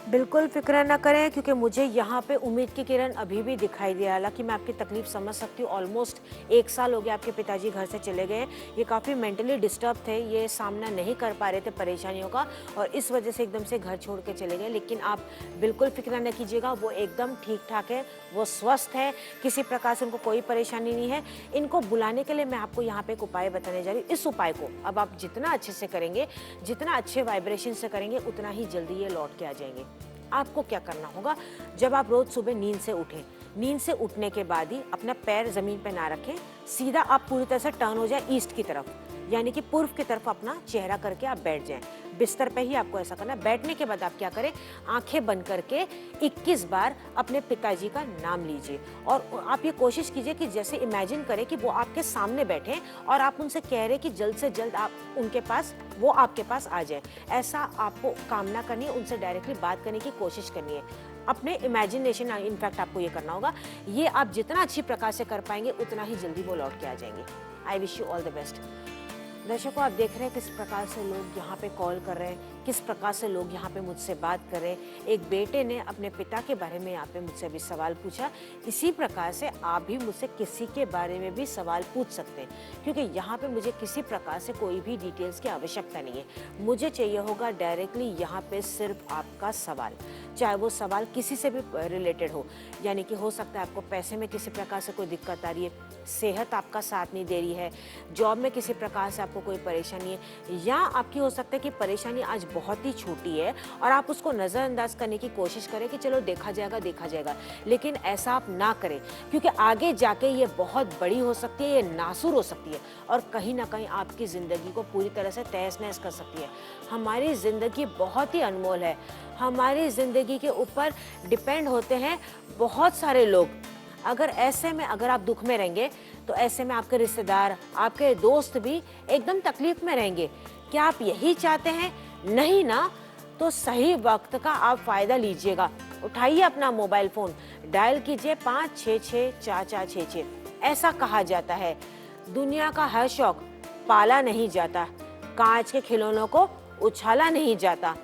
बिल्कुल फिक्र ना करें, क्योंकि मुझे यहाँ पे उम्मीद की किरण अभी भी दिखाई दे रहा है। हालांकि मैं आपकी तकलीफ समझ सकती हूँ। ऑलमोस्ट 1 साल हो गया आपके पिताजी घर से चले गए। ये काफ़ी मेंटली डिस्टर्ब थे, ये सामना नहीं कर पा रहे थे परेशानियों का, और इस वजह से एकदम से घर छोड़ के चले गए। लेकिन आप बिल्कुल फिक्र न कीजिएगा, वो एकदम ठीक ठाक है, वो स्वस्थ है, किसी प्रकार से उनको कोई परेशानी नहीं है। इनको बुलाने के लिए मैं आपको यहाँ पे एक उपाय बताने जा रही हूँ। इस उपाय को अब आप जितना अच्छे से करेंगे, जितना अच्छे वाइब्रेशन से करेंगे, उतना ही जल्दी ये लौट के आ जाएंगे। आपको क्या करना होगा, जब आप रोज सुबह नींद से उठें, नींद से उठने के बाद ही अपना पैर जमीन पे ना रखें, सीधा आप पूरी तरह से टर्न हो जाए ईस्ट की तरफ, यानी कि पूर्व की तरफ अपना चेहरा करके आप बैठ जाएं। बिस्तर पे ही आपको ऐसा करना है। बैठने के बाद आप क्या करें, आंखें बंद करके 21 बार अपने पिताजी का नाम लीजिए, और आप ये कोशिश कीजिए कि जैसे इमेजिन करें कि वो आपके सामने बैठे और आप उनसे कह रहे कि जल्द से जल्द आप उनके पास, वो आपके पास आ जाए। ऐसा आपको कामना करनी है, उनसे डायरेक्टली बात करने की कोशिश करनी है। अपने इमेजिनेशन इनफैक्ट आपको ये करना होगा। ये आप जितना अच्छी प्रकार से कर पाएंगे, उतना ही जल्दी वो लौट के आ जाएंगे। I wish you all the best. दर्शकों, आप देख रहे हैं किस प्रकार से लोग यहाँ पे कॉल कर रहे हैं, किस प्रकार से लोग यहाँ पे मुझसे बात कर रहे हैं। एक बेटे ने अपने पिता के बारे में यहाँ पे मुझसे अभी सवाल पूछा। इसी प्रकार से आप भी मुझसे किसी के बारे में भी सवाल पूछ सकते हैं, क्योंकि यहाँ पे मुझे किसी प्रकार से कोई भी डिटेल्स की आवश्यकता नहीं है। मुझे चाहिए होगा डायरेक्टली यहाँ पे सिर्फ आपका सवाल, चाहे वो सवाल किसी से भी रिलेटेड हो। यानी कि हो सकता है आपको पैसे में किसी प्रकार से कोई दिक्कत आ रही है, सेहत आपका साथ नहीं दे रही है, जॉब में किसी प्रकार से आपको कोई परेशानी है, या आपकी हो सकता है कि परेशानी आज बहुत ही छोटी है और आप उसको नज़रअंदाज करने की कोशिश करें कि चलो देखा जाएगा। लेकिन ऐसा आप ना करें, क्योंकि आगे जाके ये बहुत बड़ी हो सकती है, ये नासूर हो सकती है, और कहीं ना कहीं आपकी ज़िंदगी को पूरी तरह से तहस नहस कर सकती है। हमारी ज़िंदगी बहुत ही अनमोल है। हमारी ज़िंदगी के ऊपर डिपेंड होते हैं बहुत सारे लोग। अगर ऐसे में अगर आप दुख में रहेंगे, तो ऐसे में आपके रिश्तेदार, आपके दोस्त भी एकदम तकलीफ में रहेंगे। क्या आप यही चाहते हैं? नहीं ना। तो सही वक्त का आप फायदा लीजिएगा। उठाइए अपना मोबाइल फोन, डायल कीजिए 5664466। ऐसा कहा जाता है, दुनिया का हर शौक पाला नहीं जाता, कांच के खिलौनों को उछाला नहीं जाता।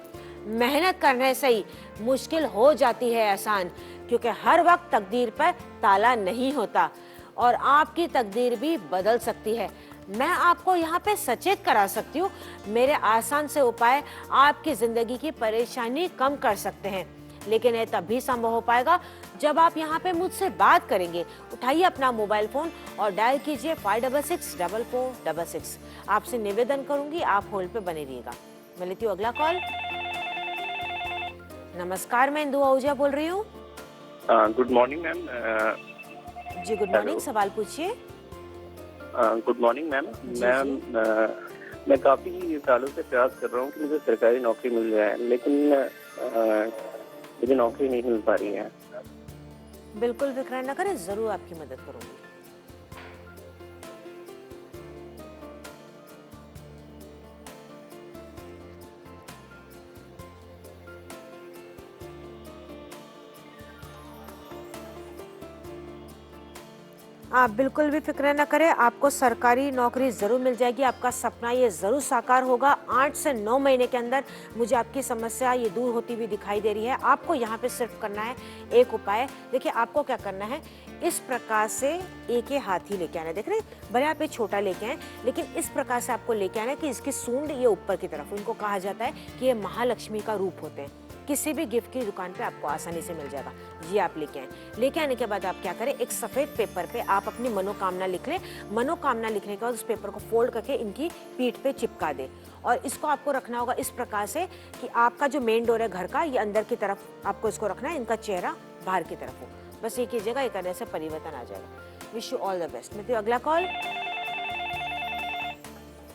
मेहनत करने से ही मुश्किल हो जाती है आसान, क्योंकि हर वक्त तकदीर पर ताला नहीं होता, और आपकी तकदीर भी बदल सकती है। मैं आपको यहाँ पे सचेत करा सकती हूँ। मेरे आसान से उपाय आपकी जिंदगी की परेशानी कम कर सकते हैं, लेकिन ये तभी संभव हो पाएगा जब आप यहाँ पे मुझसे बात करेंगे। उठाइए अपना मोबाइल फोन और डायल कीजिए 5664466। आपसे निवेदन करूंगी, आप होल्ड पे बने रहिएगा। मैं लेती हूँ अगला कॉल। नमस्कार, मैं इंदु आहूजा बोल रही हूँ। Good morning ma'am. जी गुड मॉर्निंग, सवाल पूछिए। Good morning ma'am. मैम मैं काफ़ी सालों से प्रयास कर रहा हूँ कि मुझे सरकारी नौकरी मिल जाए, लेकिन मुझे नौकरी नहीं मिल पा रही है। बिल्कुल फिक्र न करें, जरूर आपकी मदद करूंगी। आप बिल्कुल भी फिक्र न करें, आपको सरकारी नौकरी ज़रूर मिल जाएगी। आपका सपना ये ज़रूर साकार होगा। 8 से 9 महीने के अंदर मुझे आपकी समस्या ये दूर होती हुई दिखाई दे रही है। आपको यहाँ पे सिर्फ करना है एक उपाय। देखिए आपको क्या करना है, इस प्रकार से एक ही हाथी लेके आना है। देख रहे हैं, भले आप ये छोटा लेके आए, लेकिन इस प्रकार से आपको लेके आना है कि इसकी सूंड ये ऊपर की तरफ। इनको कहा जाता है कि ये महालक्ष्मी का रूप होते हैं। किसी भी गिफ्ट की दुकान पे आपको आसानी से मिल जाएगा। ये आप लेके आए। लेके आने के बाद आप क्या करें, एक सफ़ेद पेपर पे आप अपनी मनोकामना लिख लें। मनोकामना लिखने के बाद उस पेपर को फोल्ड करके इनकी पीठ पे चिपका दे, और इसको आपको रखना होगा इस प्रकार से कि आपका जो मेन डोर है घर का, ये अंदर की तरफ आपको इसको रखना है, इनका चेहरा बाहर की तरफ हो। बस ये कीजिएगा, ये करने से परिवर्तन आ जाएगा। Wish you all the best. मैं तो अगला कॉल।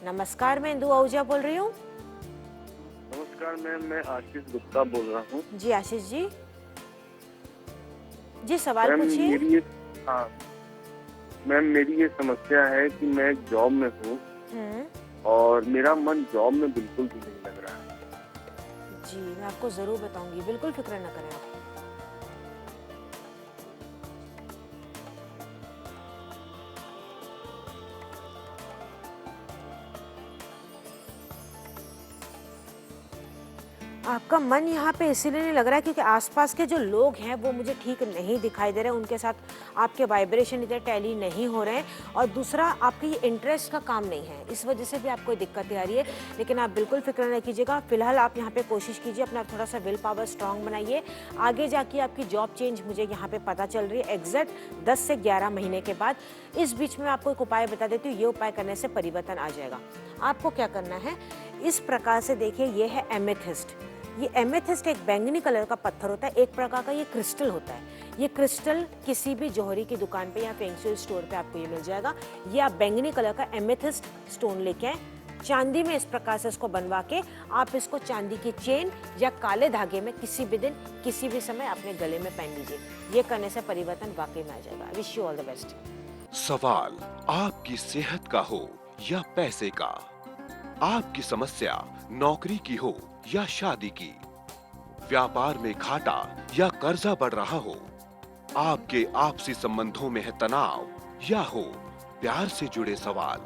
नमस्कार, मैं इंदु आहूजा बोल रही हूँ। नमस्कार मैम, मैं आशीष गुप्ता बोल रहा हूँ। जी आशीष जी सवाल पूछिए। हाँ मैम, मेरी ये समस्या है कि मैं जॉब में हूँ और मेरा मन जॉब में बिल्कुल भी नहीं लग रहा है। जी मैं आपको जरूर बताऊंगी, बिल्कुल फिक्र न करें आप। आपका मन यहाँ पे इसीलिए नहीं लग रहा है क्योंकि आसपास के जो लोग हैं वो मुझे ठीक नहीं दिखाई दे रहे हैं, उनके साथ आपके वाइब्रेशन इतने टैली नहीं हो रहे हैं, और दूसरा आपके ये इंटरेस्ट का काम नहीं है, इस वजह से भी आपको दिक्कतें आ रही है। लेकिन आप बिल्कुल फिक्र न कीजिएगा, फिलहाल आप यहाँ पे कोशिश कीजिए, अपना थोड़ा सा विल पावर स्ट्रांग बनाइए। आगे जाके आपकी जॉब चेंज मुझे यहाँ पे पता चल रही है एग्जैक्ट 10 से 11 महीने के बाद। इस बीच में आपको एक उपाय बता देती हूँ, ये उपाय करने से परिवर्तन आ जाएगा। आपको क्या करना है, इस प्रकार से देखिए, ये है एमेथिस्ट। ये एमेथिस्ट एक बैंगनी कलर का पत्थर होता है, एक प्रकार का ये क्रिस्टल होता है। ये क्रिस्टल किसी भी जौहरी की दुकान पे या फेंगशुई स्टोर पे आपको ये मिल जाएगा। ये आप बैंगनी कलर का एमेथिस्ट स्टोन लेके आए, चांदी में इस प्रकार से इसको बनवा के आप इसको चांदी की चेन या काले धागे में किसी भी दिन किसी भी समय अपने गले में पहन लीजिए। ये करने से परिवर्तन वाकई में आ जाएगा। Wish you all the best. सवाल आपकी सेहत का हो या पैसे का, आपकी समस्या नौकरी की हो या शादी की, व्यापार में घाटा या कर्जा बढ़ रहा हो, आपके आपसी संबंधों में है तनाव या हो प्यार से जुड़े सवाल,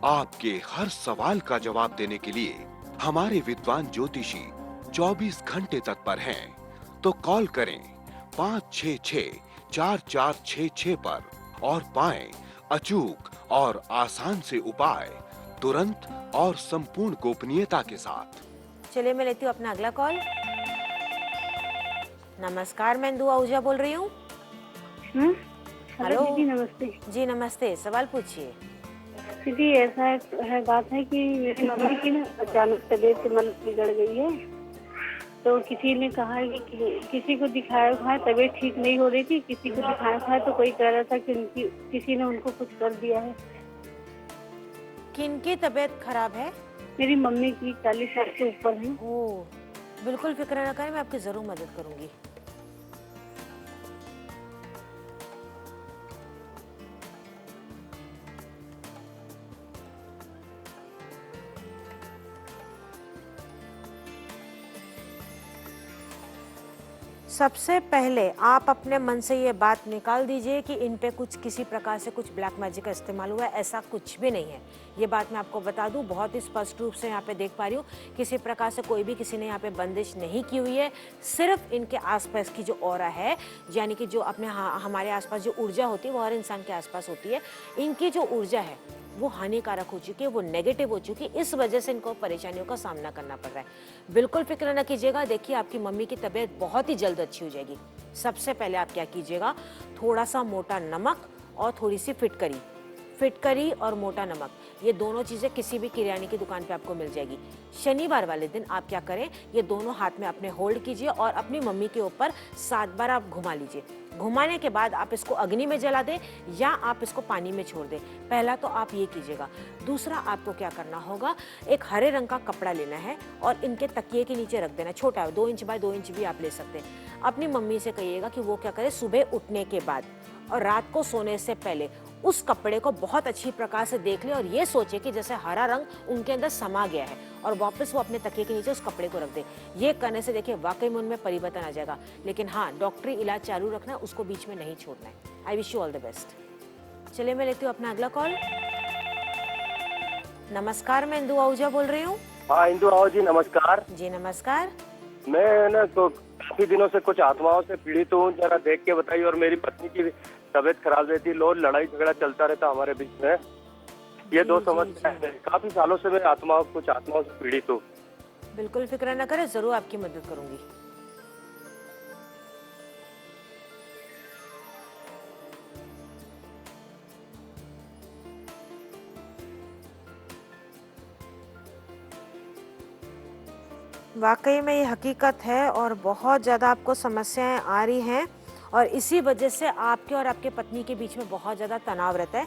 आपके हर सवाल का जवाब देने के लिए हमारे विद्वान ज्योतिषी 24 घंटे तत्पर हैं। तो कॉल करें 566-4466 पर और पाएं अचूक और आसान से उपाय, तुरंत और संपूर्ण गोपनीयता के साथ। चलिए मैं लेती हूँ अपना अगला कॉल। नमस्कार, मैं इंदु आहूजा बोल रही हूँ। हेलो दीदी, नमस्ते। जी नमस्ते, सवाल पूछिए। दीदी ऐसा है बात है कि मेरी मम्मी की ना अचानक तबीयत मतलब बिगड़ गई है, तो किसी ने कहा है कि किसी को दिखाया था, तबीयत ठीक नहीं हो रही थी, किसी को दिखाया था तो कोई कह रहा था कि उनकी किसी ने उनको कुछ कर दिया है। किनकी तबीयत खराब है? मेरी मम्मी की 40 साल से ऊपर है। ओह, बिल्कुल फिक्र न करें, मैं आपकी जरूर मदद करूंगी। सबसे पहले आप अपने मन से ये बात निकाल दीजिए कि इन पे कुछ किसी प्रकार से कुछ ब्लैक मैजिक का इस्तेमाल हुआ है। ऐसा कुछ भी नहीं है। ये बात मैं आपको बता दूं, बहुत ही स्पष्ट रूप से यहाँ पे देख पा रही हूँ, किसी प्रकार से कोई भी किसी ने यहाँ पे बंदिश नहीं की हुई है। सिर्फ इनके आसपास की जो ऑरा है, यानी कि जो अपने हमारे आसपास जो ऊर्जा होती है वो हर इंसान के आसपास होती है, इनकी जो ऊर्जा है वो हानिकारक हो चुकी है, वो नेगेटिव हो चुकी है। इस वजह से इनको परेशानियों का सामना करना पड़ रहा है। बिल्कुल फिक्र न कीजिएगा, देखिए आपकी मम्मी की तबीयत बहुत ही जल्द अच्छी हो जाएगी। सबसे पहले आप क्या कीजिएगा, थोड़ा सा मोटा नमक और थोड़ी सी फिटकरी और मोटा नमक, ये दोनों चीज़ें किसी भी किराने की दुकान पे आपको मिल जाएगी। शनिवार वाले दिन आप क्या करें, ये दोनों हाथ में अपने होल्ड कीजिए और अपनी मम्मी के ऊपर 7 बार आप घुमा लीजिए। घुमाने के बाद आप इसको अग्नि में जला दें या आप इसको पानी में छोड़ दें। पहला तो आप ये कीजिएगा। दूसरा आपको क्या करना होगा, एक हरे रंग का कपड़ा लेना है और इनके तकिए के नीचे रख देना। छोटा है, 2 इंच बाय 2 इंच भी आप ले सकते हैं। अपनी मम्मी से कहिएगा कि वो क्या करे, सुबह उठने के बाद और रात को सोने से पहले उस कपड़े को बहुत अच्छी प्रकार से देख ले और ये सोचे कि जैसे हरा रंग उनके अंदर समा गया है, और वापस वो अपने तकिए के नीचे उस कपड़े को रख दे। ये करने से देखिए वाकई में उनमें परिवर्तन आ जाएगा। लेकिन हाँ, डॉक्टरी इलाज चालू रखना, उसको बीच में नहीं छोड़ना है। I wish you all the best. चलिए मैं लेती हूँ अपना अगला कॉल। नमस्कार, मैं इंदु आहूजा बोल रही हूँ। हाँ इंदु आहूजा जी, नमस्कार। जी नमस्कार। मैं ना तो काफी दिनों से कुछ आत्माओं से पीड़ित हूँ, जरा देख के बताइए। और मेरी पत्नी की तबीयत खराब रहती, लोग लड़ाई झगड़ा चलता रहता हमारे बीच में। ये दो समस्या है, काफी सालों से मैं कुछ आत्माओं से पीड़ित हूँ। बिल्कुल फिक्र न करें, जरूर आपकी मदद करूंगी। वाकई में ये हकीकत है और बहुत ज़्यादा आपको समस्याएं आ रही हैं और इसी वजह से आपके और आपके पत्नी के बीच में बहुत ज़्यादा तनाव रहता है।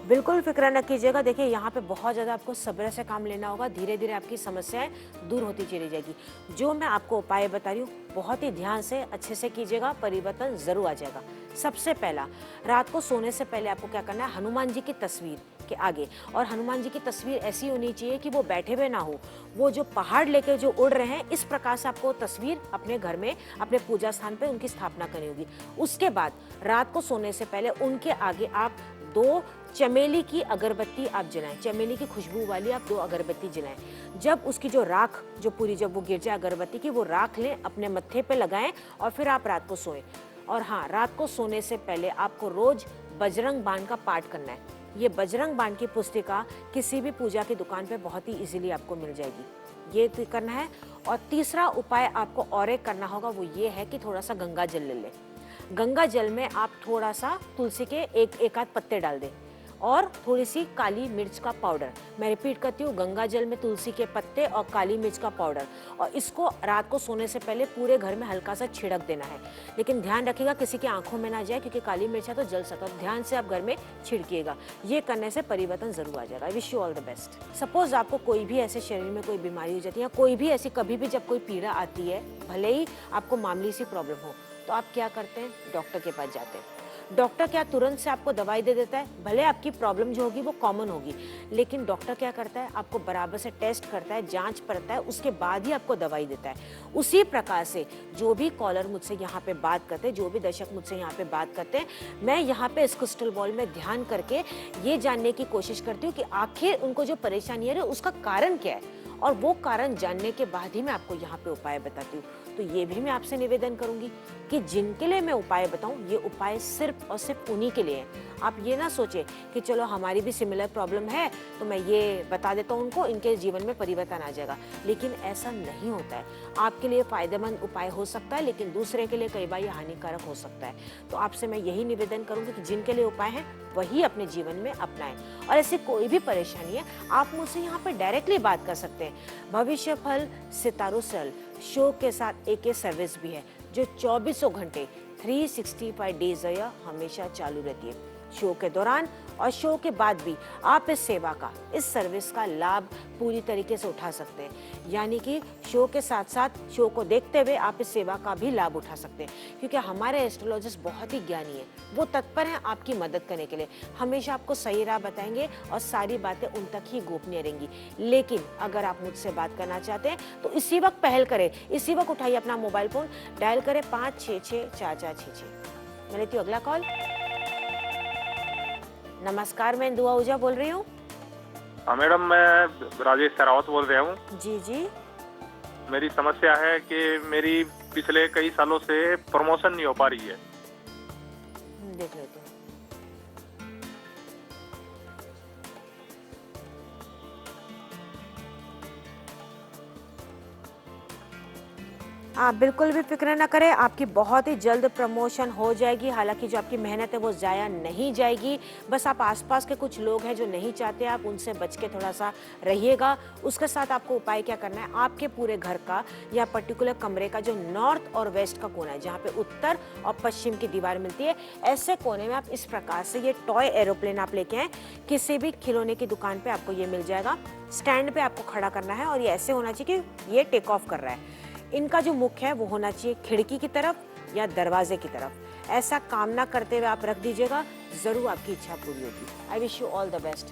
बिल्कुल फिक्र न कीजिएगा, देखिए यहाँ पे बहुत ज़्यादा आपको सब्र से काम लेना होगा। धीरे धीरे आपकी समस्याएं दूर होती चली जाएगी। जो मैं आपको उपाय बता रही हूँ बहुत ही ध्यान से अच्छे से कीजिएगा, परिवर्तन ज़रूर आ जाएगा। सबसे पहला, रात को सोने से पहले आपको क्या करना है, हनुमान जी की तस्वीर के आगे, और हनुमान जी की तस्वीर ऐसी होनी चाहिए कि वो बैठे हुए ना हो, वो जो पहाड़ लेके जो उड़ रहे हैं, इस प्रकार से आपको तस्वीर अपने घर में अपने पूजा स्थान पे उनकी स्थापना करनी होगी। उसके बाद रात को सोने से पहले उनके आगे आप 2 चमेली की अगरबत्ती आप जलाएं, चमेली की खुशबू वाली आप 2 अगरबत्ती जलाएं। जब उसकी जो राख जो पूरी जब वो गिर जाए अगरबत्ती की, वो राख लें, अपने मत्थे पे लगाएं और फिर आप रात को सोएं। और हाँ, रात को सोने से पहले आपको रोज बजरंग बाण का पाठ करना है। ये बजरंग बाण की पुस्तिका किसी भी पूजा की दुकान पे बहुत ही इजीली आपको मिल जाएगी, ये करना है। और तीसरा उपाय आपको और एक करना होगा, वो ये है कि थोड़ा सा गंगा जल ले लें। गंगा जल में आप थोड़ा सा तुलसी के एक आध पत्ते डाल दें और थोड़ी सी काली मिर्च का पाउडर। मैं रिपीट करती हूँ, गंगा जल में तुलसी के पत्ते और काली मिर्च का पाउडर, और इसको रात को सोने से पहले पूरे घर में हल्का सा छिड़क देना है। लेकिन ध्यान रखिएगा किसी की आंखों में ना जाए, क्योंकि काली मिर्च है तो जल सकता है। ध्यान से आप घर में छिड़किएगा, ये करने से परिवर्तन जरूर आ जाएगा। I wish you all the best. Suppose आपको कोई भी ऐसे शरीर में कोई बीमारी हो जाती है, कोई भी ऐसी कभी भी जब कोई पीड़ा आती है, भले ही आपको मामूली सी प्रॉब्लम हो, तो आप क्या करते हैं? डॉक्टर के पास जाते हैं। डॉक्टर क्या तुरंत से आपको दवाई दे देता है? भले आपकी प्रॉब्लम जो होगी वो कॉमन होगी, लेकिन डॉक्टर क्या करता है? आपको बराबर से टेस्ट करता है, जांच करता है, उसके बाद ही आपको दवाई देता है। उसी प्रकार से जो भी कॉलर मुझसे यहाँ पे बात करते हैं, जो भी दर्शक मुझसे यहाँ पे बात करते हैं, मैं यहाँ पे इस क्रिस्टल बॉल में ध्यान करके ये जानने की कोशिश करती हूँ कि आखिर उनको जो परेशानी है उसका कारण क्या है, और वो कारण जानने के बाद ही मैं आपको यहाँ पे उपाय बताती हूँ। तो ये भी मैं आपसे निवेदन करूंगी कि जिनके लिए मैं उपाय बताऊं, ये उपाय सिर्फ और सिर्फ उन्हीं के लिए है। आप ये ना सोचें कि चलो हमारी भी सिमिलर प्रॉब्लम है तो मैं ये बता देता हूँ उनको, इनके जीवन में परिवर्तन आ जाएगा। लेकिन ऐसा नहीं होता है। आपके लिए फायदेमंद उपाय हो सकता है, लेकिन दूसरे के लिए कई बार ये हानिकारक हो सकता है। तो आपसे मैं यही निवेदन करूंगी कि जिनके लिए उपाय है वही अपने जीवन में अपनाएं। और ऐसी कोई भी परेशानी है, आप मुझसे यहाँ पर डायरेक्टली बात कर सकते हैं। भविष्य फल सितारों सरल शो के साथ एक सर्विस भी है जो 24 घंटे 365 डेज हमेशा चालू रहती है। शो के दौरान और शो के बाद भी आप इस सेवा का, इस सर्विस का लाभ पूरी तरीके से उठा सकते हैं। यानी कि शो के साथ साथ शो को देखते हुए आप इस सेवा का भी लाभ उठा सकते हैं, क्योंकि हमारे एस्ट्रोलॉजिस्ट बहुत ही ज्ञानी हैं। वो तत्पर हैं आपकी मदद करने के लिए, हमेशा आपको सही राह बताएंगे और सारी बातें उन तक ही गोपनीय रहेंगी। लेकिन अगर आप मुझसे बात करना चाहते हैं तो इसी वक्त पहल करें, इसी वक्त उठाइए अपना मोबाइल फोन, डायल करें 5664466। मैं लेती हूँ अगला कॉल। नमस्कार, मैं इंदुआ आहूजा बोल रही हूँ। हाँ मैडम, मैं राजेश सरावत बोल रहा हूँ। जी जी। मेरी समस्या है कि मेरी पिछले कई सालों से प्रमोशन नहीं हो पा रही है। देख लेते हैं। आप बिल्कुल भी फिक्र ना करें, आपकी बहुत ही जल्द प्रमोशन हो जाएगी। हालांकि जो आपकी मेहनत है वो ज़ाया नहीं जाएगी। बस आप आसपास के कुछ लोग हैं जो नहीं चाहते, आप उनसे बच के थोड़ा सा रहिएगा। उसके साथ आपको उपाय क्या करना है, आपके पूरे घर का या पर्टिकुलर कमरे का जो नॉर्थ और वेस्ट का कोना है, जहाँ पे उत्तर और पश्चिम की दीवार मिलती है, ऐसे कोने में आप इस प्रकार से ये टॉय एरोप्लेन आप लेके आए। किसी भी खिलौने की दुकान पे आपको ये मिल जाएगा। स्टैंड पे आपको खड़ा करना है और ये ऐसे होना चाहिए कि ये टेक ऑफ कर रहा है। इनका जो मुख है वो होना चाहिए खिड़की की तरफ या दरवाजे की तरफ। ऐसा कामना करते हुए आप रख दीजिएगा, जरूर आपकी इच्छा पूरी होगी। I wish you all the best.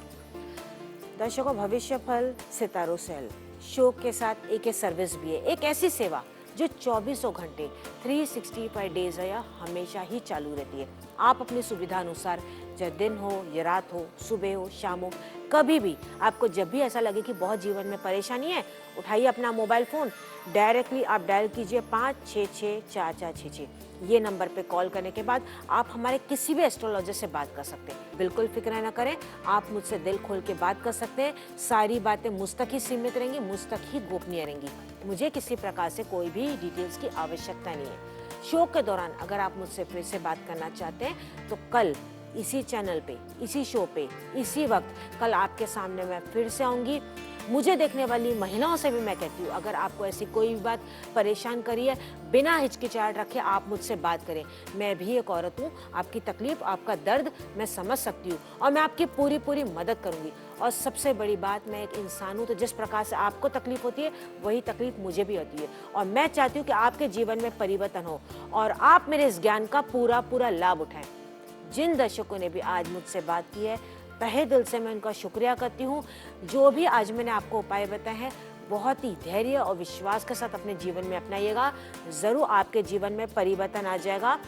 दर्शकों, भविष्य फल सितारों सेल शो के साथ एक सर्विस भी है, एक ऐसी सेवा जो 24 घंटे 365 डेज हमेशा ही चालू रहती है। आप अपनी सुविधा अनुसार, चाहे दिन हो या रात हो, सुबह हो शाम हो, कभी भी आपको जब भी ऐसा लगे कि बहुत जीवन में परेशानी है, उठाइए अपना मोबाइल फोन, डायरेक्टली आप डायल कीजिए 5664466। ये नंबर पे कॉल करने के बाद आप हमारे किसी भी एस्ट्रोलॉजर से बात कर सकते हैं। बिल्कुल फिक्र ना करें, आप मुझसे दिल खोल के बात कर सकते हैं। सारी बातें मुझ तक ही सीमित रहेंगी, मुझ तक ही गोपनीय रहेंगी। मुझे किसी प्रकार से कोई भी डिटेल्स की आवश्यकता नहीं है। शो के दौरान अगर आप मुझसे फिर से बात करना चाहते हैं तो कल इसी चैनल पे, इसी शो पे, इसी वक्त कल आपके सामने मैं फिर से आऊँगी। मुझे देखने वाली महिलाओं से भी मैं कहती हूँ, अगर आपको ऐसी कोई भी बात परेशान करी है, बिना हिचकिचाहट रखे आप मुझसे बात करें। मैं भी एक औरत हूँ, आपकी तकलीफ, आपका दर्द मैं समझ सकती हूँ और मैं आपकी पूरी मदद करूँगी। और सबसे बड़ी बात, मैं एक इंसान हूँ, तो जिस प्रकार से आपको तकलीफ होती है वही तकलीफ मुझे भी होती है। और मैं चाहती हूँ कि आपके जीवन में परिवर्तन हो और आप मेरे इस ज्ञान का पूरा लाभ उठाएं। जिन दर्शकों ने भी आज मुझसे बात की है, तहे दिल से मैं उनका शुक्रिया करती हूँ। जो भी आज मैंने आपको उपाय बताए हैं, बहुत ही धैर्य और विश्वास के साथ अपने जीवन में अपनाइएगा, जरूर आपके जीवन में परिवर्तन आ जाएगा।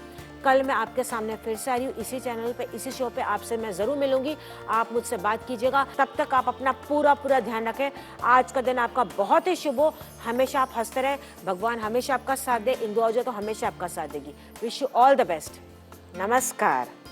कल मैं आपके सामने फिर से आ रही हूँ इसी चैनल पे, इसी शो पे आपसे मैं ज़रूर मिलूंगी। आप मुझसे बात कीजिएगा। तब तक आप अपना पूरा ध्यान रखें। आज का दिन आपका बहुत ही शुभ हो। हमेशा आप हंसते रहें। भगवान हमेशा आपका साथ दे। इंदु आहूजा तो हमेशा आपका साथ देगी। Wish you all the best. नमस्कार।